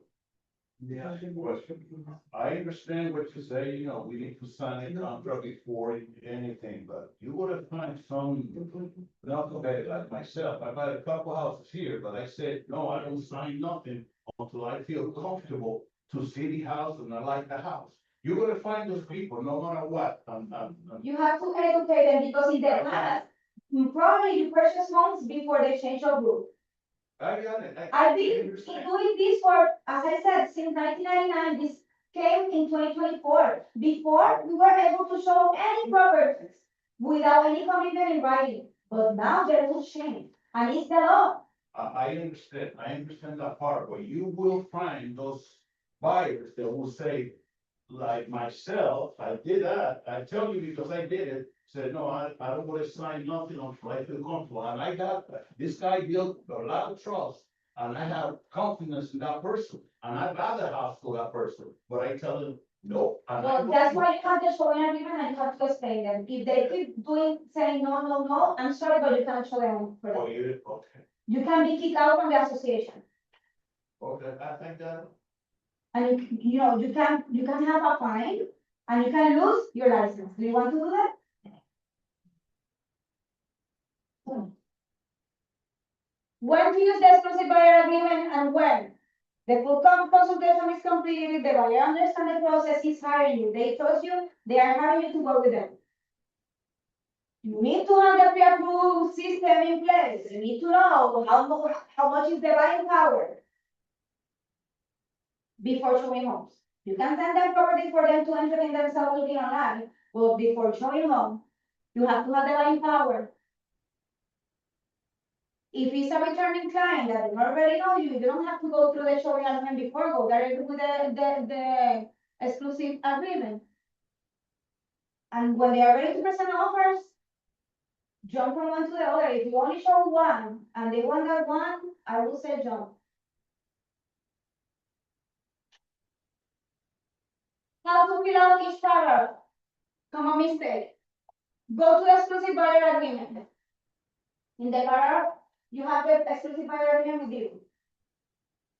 Yeah, question. I understand what you say, we need to sign a contract before anything, but you gotta find some, not okay, like myself, I bought a couple houses here, but I said, no, I don't sign nothing until I feel comfortable to see the house and I like the house. You gotta find those people, no matter what, You have to educate them because in the past, probably you purchase homes before they change of roof. I got it. I've been understand. doing this for, as I said, since 1999. This came in 2024. Before, we were able to show any properties without any commitment in writing. But now there will change, and it's the law. I understand that part, but you will find those buyers that will say, like myself, I did that, I tell you because I did it, said, no, I don't wanna sign nothing until I feel comfortable, and I got, this guy built a lot of trust, and I have confidence in that person, and I buy the house for that person, but I tell them, no. And I Well, don't that's know. why you have the showing agreement and you have to explain them. If they keep saying no, no, no, I'm sorry, but you can't show them for Oh, that. you did, okay, You can be kicked out from the association. okay, I think that, And you can have a fine and you can lose your license. Do you want to do that? When to use the exclusive buyer agreement and when? The full consultation is completed, the buyer understands the process, he's hiring you, they trust you, they are hiring you to work with them. You need to have the pre-approved system in place, you need to know how much is the buying power before showing homes. You can send them property for them to entertain themselves looking online, but before showing home, you have to have the buying power. If it's a returning client that already know you, you don't have to go through the showing agreement before, go directly with the exclusive agreement. And when they are ready to present offers, jump from one to the other. If you only show one and they want that one, I will say jump. How to fill out each paragraph? Common mistake. Go to the exclusive buyer agreement. In the paragraph, you have the exclusive buyer agreement with you.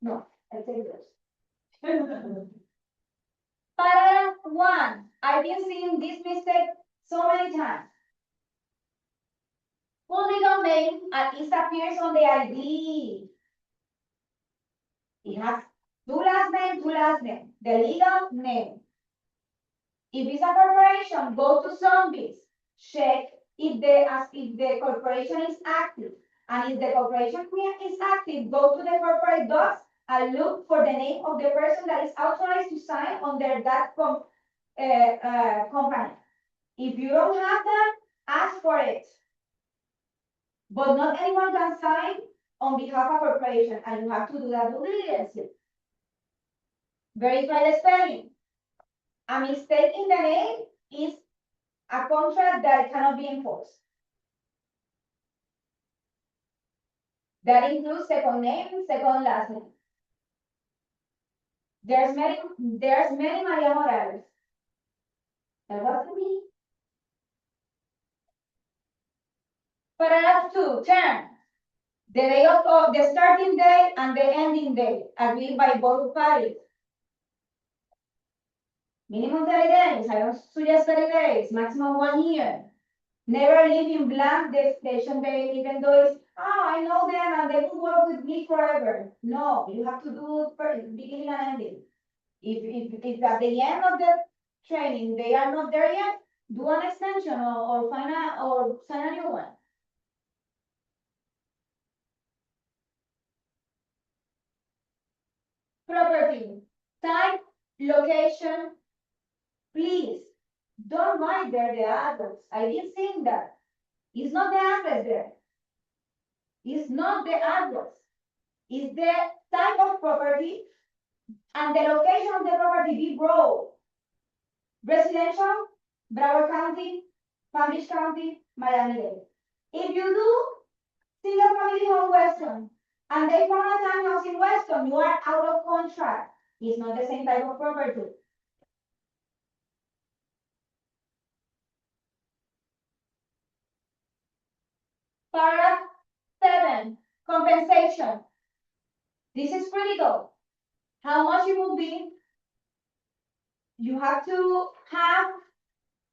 No, I take this. Paragraph 1. I've been seeing this mistake so many times. Full legal name and it appears on the ID. It has two last name, the legal name. If it's a corporation, go to Zombies, check if the corporation is active. And if the corporation is active, go to the corporate docs and look for the name of the person that is authorized to sign under that company. If you don't have that, ask for it. But not anyone can sign on behalf of a corporation, and you have to do that due diligence. Verify the spelling. A mistake in the name is a contract that cannot be enforced. That includes second name, second last name. There's many Maria Morales. That wasn't me. Paragraph 2, term. The day of the starting day and the ending day agreed by both parties. Minimum 30 days, I don't suggest 30 days, maximum 1 year. Never leave in blank the expiration date, even though it's, I know them and they will work with me forever. No, you have to do beginning and ending. If at the end of the training they are not there yet, do an extension or sign a new one. Property, type, location, please don't write there the address. I didn't think that. It's not the address there. It's not the address. It's the type of property and the location of the property be broad. Residential, Broward County, Palm Beach County, Miami-Dade. If you do single family home Weston, and they found a townhouse in Weston, you are out of contract. It's not the same type of property. Paragraph 7, compensation. This is critical. How much it will be? You have to have,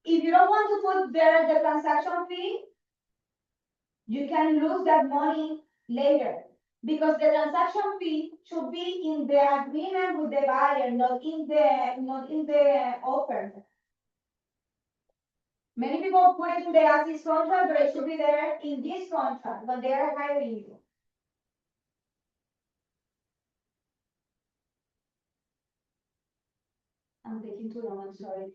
if you don't want to put there the transaction fee, you can lose that money later. Because the transaction fee should be in the agreement with the buyer, not in the offer. Many people put it in the as-is contract, but it should be there in this contract when they are hiring you. I'm taking too long, I'm sorry.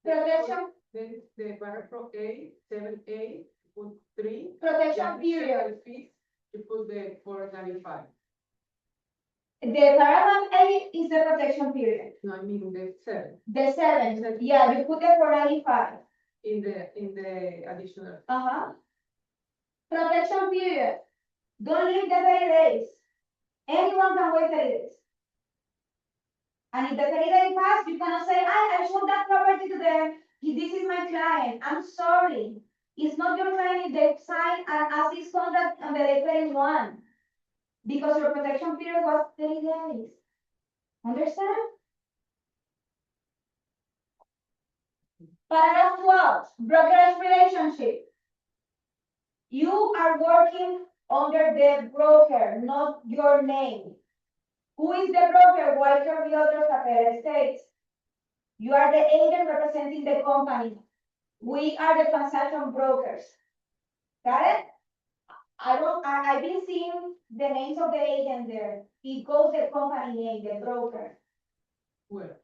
Protection, The paragraph A, 7A, put 3. protection period. Fees, you put the 495. The paragraph A is the protection period. No, I mean the 7. The 7, yeah, you put the 495. In the additional. Protection period. Don't leave the 30 days. Anyone can wait 30 days. And if the 30 days pass, you cannot say, I showed that property to them. This is my client. I'm sorry. It's not your client. They signed an as-is contract on the day 31. Because your protection period was 30 days. Understand? Paragraph 12, brokerage relationship. You are working under the broker, not your name. Who is the broker? Walter Realtors of Herrera Estates. You are the agent representing the company. We are the transaction brokers. Got it? I've been seeing the names of the agent there. It goes the company name, the broker. Where?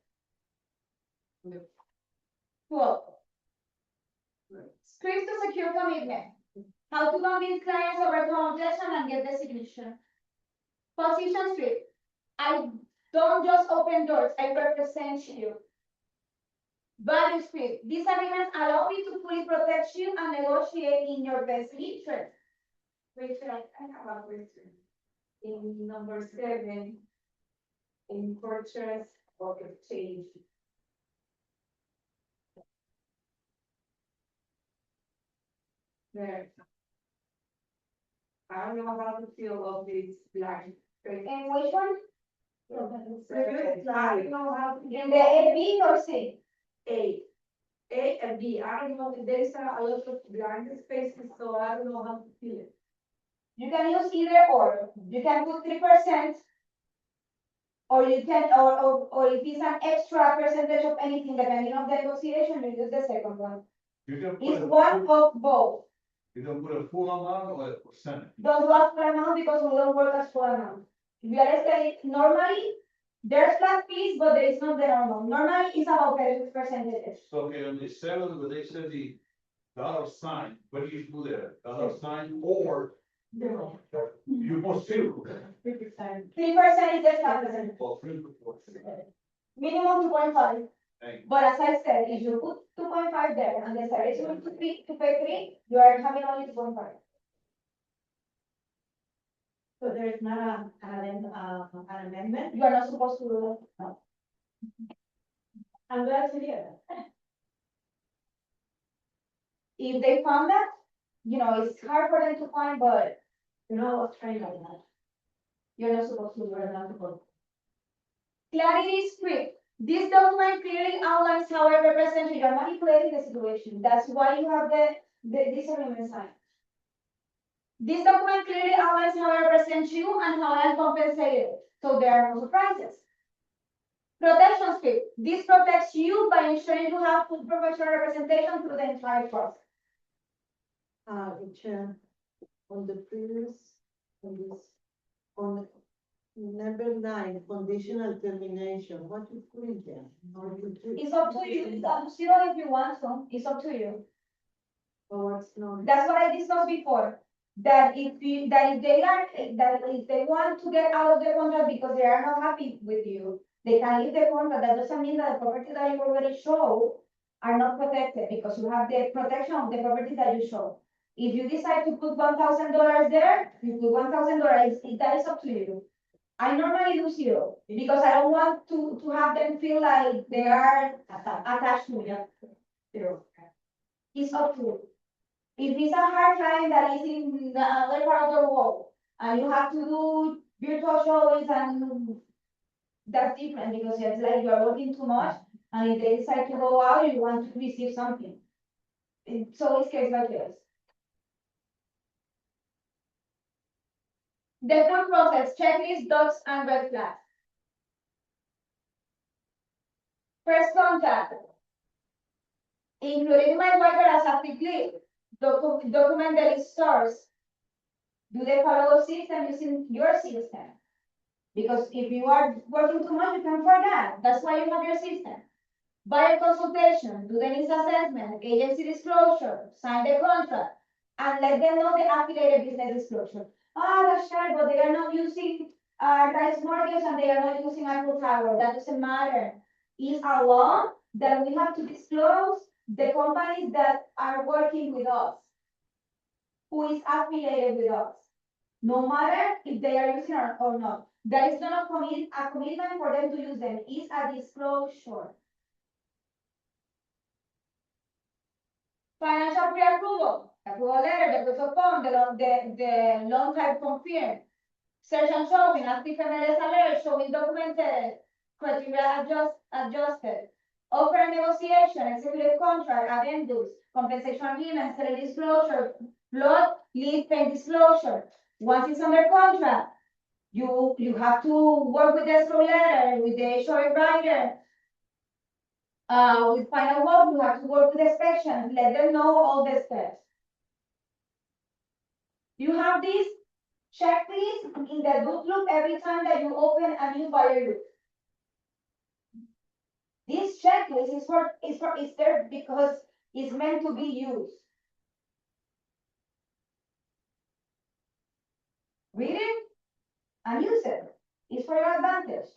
12. Scripts to secure commitment. How to convince clients over objection and get the signature. Position script. I don't just open doors, I represent you. Value script. These agreements allow me to fully protect you and negotiate in your best interest. Rachel, I have a question. In number 7, in purchase or exchange. There. I don't know how to feel of this blank. And which one? I don't know how to. In the A, B, or C? A and B. I don't know, there is a lot of blank spaces, so I don't know how to feel it. You can use either or. You can put 3%, or you can, or if it's an extra percentage of anything, depending on the negotiation, you use the second one. You can put It's a one full- of both. You can put a full amount or a percentage. Don't do a full amount because we don't work as full amount. Real estate, normally, there's flat fees, but there is not the normal. Normally, it's about 36%. So, okay, on the 7, where they said the dollar sign, what do you do there? Dollar sign or you put 0? 3% is the standard. Or 3 to 4. Minimum 2.5. Thank you. But as I said, if you put 2.5 there and the seller is going to pay 3, you are having only 2.5. So there's not an amendment? You are not supposed to do that. No. I'm glad to hear that. If they found that, it's hard for them to find, but You know, I was trained on that. you're not supposed to do You're that. not supposed. Clarity script. This document clearly outlines how I represent you. You're manipulating the situation. That's why you have this agreement signed. This document clearly outlines how I represent you and how I am compensated, so there are no surprises. Protection script. This protects you by ensuring you have full professional representation through the entire process. Chair, on the previous, on number 9, conditional termination, what you put in there? Or you put- It's up to you. It's up to you if you want to. It's up to you. Or what's not? That's what I discussed before. That if they want to get out of the contract because they are not happy with you, they can leave the contract. That doesn't mean that the property that you already show are not protected because you have the protection of the property that you show. If you decide to put $1,000 there, you put $1,000, that is up to you. I normally do zero, because I don't want to have them feel like they are attached to me. Zero. It's up to you. If it's a hard client that is in the other part of the world, and you have to do virtual showings, and that's different, because it's like you're working too much, and if they decide to go out, you want to receive something. So it's case by case. The front process, checklist, dots, and red flags. First contact, including my worker as active lead, document the list source. Do the follow-up system using your system. Because if you are working too much, you can forget. That's why you have your system. Buyer consultation, do the needs assessment, agency disclosure, sign the contract, and let them know the affiliated business disclosure. Oh, that's right, but they are not using Rice Mortgage, and they are not using Apple Tower. That doesn't matter. It's a law that we have to disclose the companies that are working with us, who is affiliated with us, no matter if they are using or not. That is not a commitment for them to use them. It's a disclosure. Financial pre-approval, approval letter, the proof of fund, the loan type confirmed. Search and showing, active MLS alert, showing documented, criteria adjusted. Offer negotiation, executive contract, addendums, compensation agreement, salary disclosure, flood, lead pay disclosure. Once it's under contract, you have to work with the escrow letter, with the short writer. With final work, you have to work with inspection, let them know all the steps. You have this checklist in the loop every time that you open a new buyer loop. This checklist is there because it's meant to be used. Read it and use it. It's for your advantage.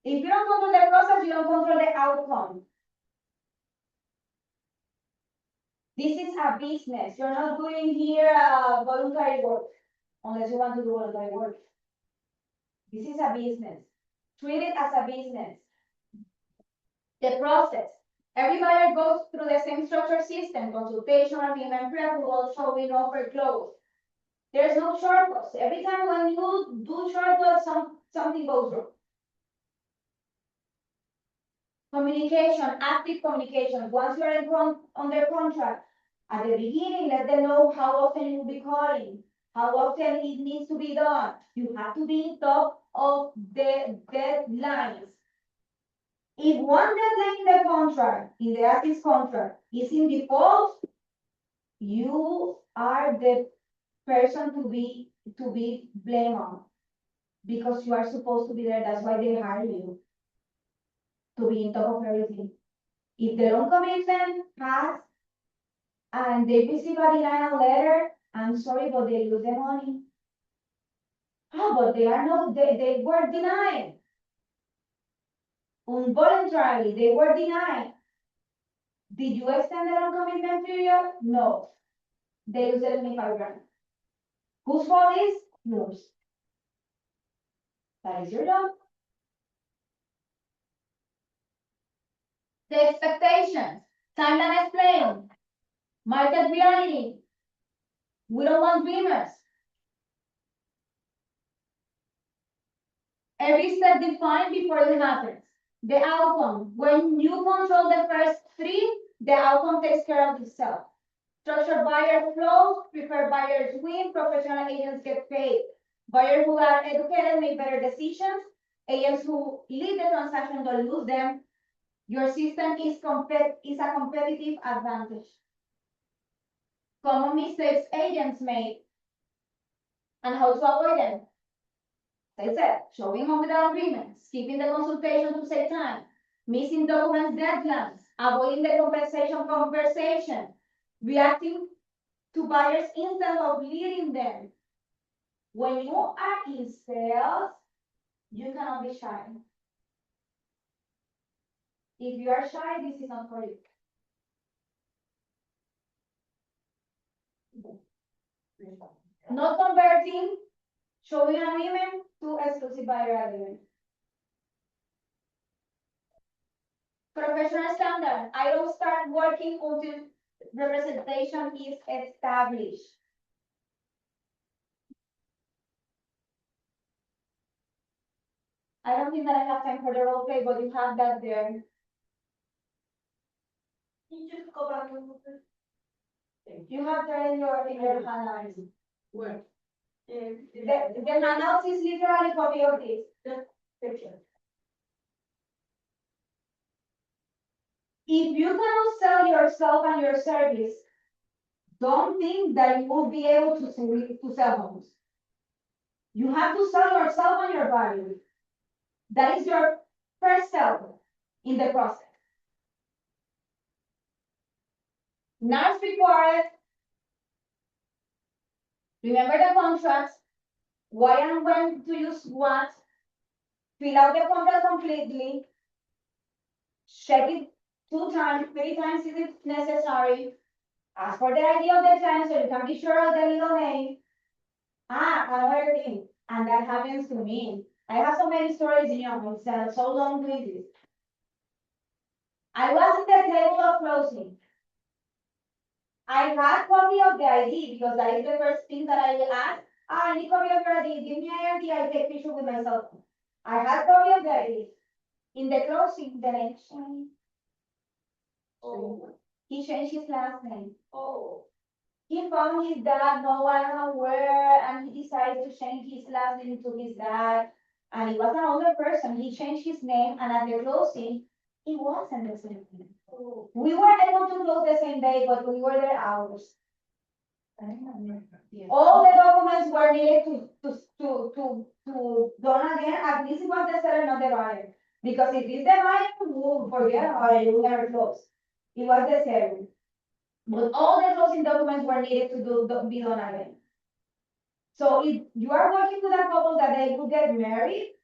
If you don't control the process, you don't control the outcome. This is a business. You're not doing here voluntary work, unless you want to do voluntary work. This is a business. Treat it as a business. The process. Every buyer goes through the same structure system, consultation, agreement, pre-approval, showing, offer, close. There's no shortcuts. Every time when you do shortcuts, something goes wrong. Communication, active communication. Once you are under contract, at the beginning, let them know how often you will be calling, how often it needs to be done. You have to be top of the deadlines. If one deadline in the contract, in the artist contract, is in default, you are the person to be blamed on, because you are supposed to be there. That's why they hire you, to be in top of everything. If the loan commitment passed and they receive a denial letter, I'm sorry, but they lose the money. Oh, but they were denied. Involuntarily, they were denied. Did you extend the loan commitment period? No. They lose the 25 grand. Whose fault is? Yours. That is your job. The expectations, timeline explained, market reality. We don't want dreamers. Every step defined before it happens. The outcome, when you control the first three, the outcome takes care of itself. Structured buyer flows, preferred buyers win, professional agents get paid. Buyers who are educated make better decisions. Agents who lead the transaction don't lose them. Your system is a competitive advantage. Common mistakes agents make and how to avoid them. As I said, showing up without agreement, skipping the consultation to save time, missing documents deadlines, avoiding the compensation conversation, reacting to buyers instead of leading them. When you are in sales, you cannot be shy. If you are shy, this is not for you. Not converting, showing agreement to exclusive buyer agreement. Professional standard, I don't start working until representation is established. I don't think that I have time for the role play, but you have that there. Can you just go back a little bit? You have that in your handouts. Where? The handouts is literally a copy of this. The picture. If you cannot sell yourself and your service, don't think that you will be able to sell homes. You have to sell yourself and your value. That is your first step in the process. Not required. Remember the contracts, why and when to use what, fill out the contract completely, check it 2 times, 3 times if it's necessary, ask for the ID of the client so you can be sure of the legal name. Another thing, and that happens to me. I have so many stories, it's so long with this. I was in the table of closing. I had copy of the ID because that is the first thing that I asked. I need copy of your ID. Give me an ID. I take picture with my cell phone. I had copy of the ID. In the closing, the name changed. Oh. He changed his last name. Oh. He found his dad, no one aware, and he decided to change his last name to his dad. And he was an older person. He changed his name, and at the closing, it wasn't the same thing. Oh. We were able to close the same day, but we were there hours. Yeah. All the documents were needed to done again, at least it was the seller, not the buyer. Because if it's the buyer, we'll forget about it, we'll never close. It was the seller. But all the closing documents were needed to be done again. So if you are working with a couple that they will get married,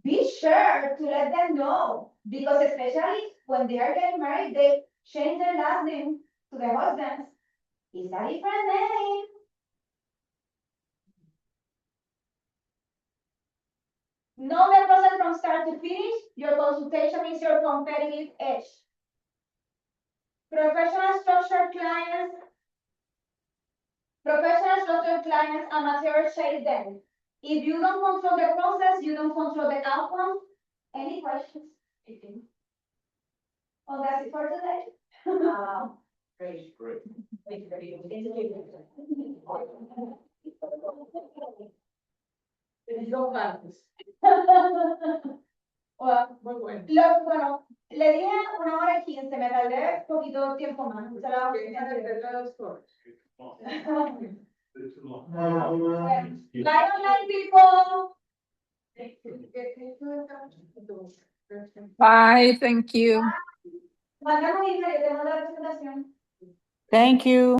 be sure to let them know. Because especially when they are getting married, they change their last name to the husband's. It's a different name. Know the process from start to finish. Your consultation is your competitive edge. Professional structured clients amateurs chase them. If you don't control the process, you don't control the outcome. Any questions? Well, that's it for today. Great. Great. Thank you very much. No ganas. Well, Muy bueno. bueno, le dije 1 hora y 15, me tardé poquito tiempo más. Se la voy a hacer. It's too long. Bye online people. Bye, thank you. Mándame un email, yo tengo la presentación. Thank you.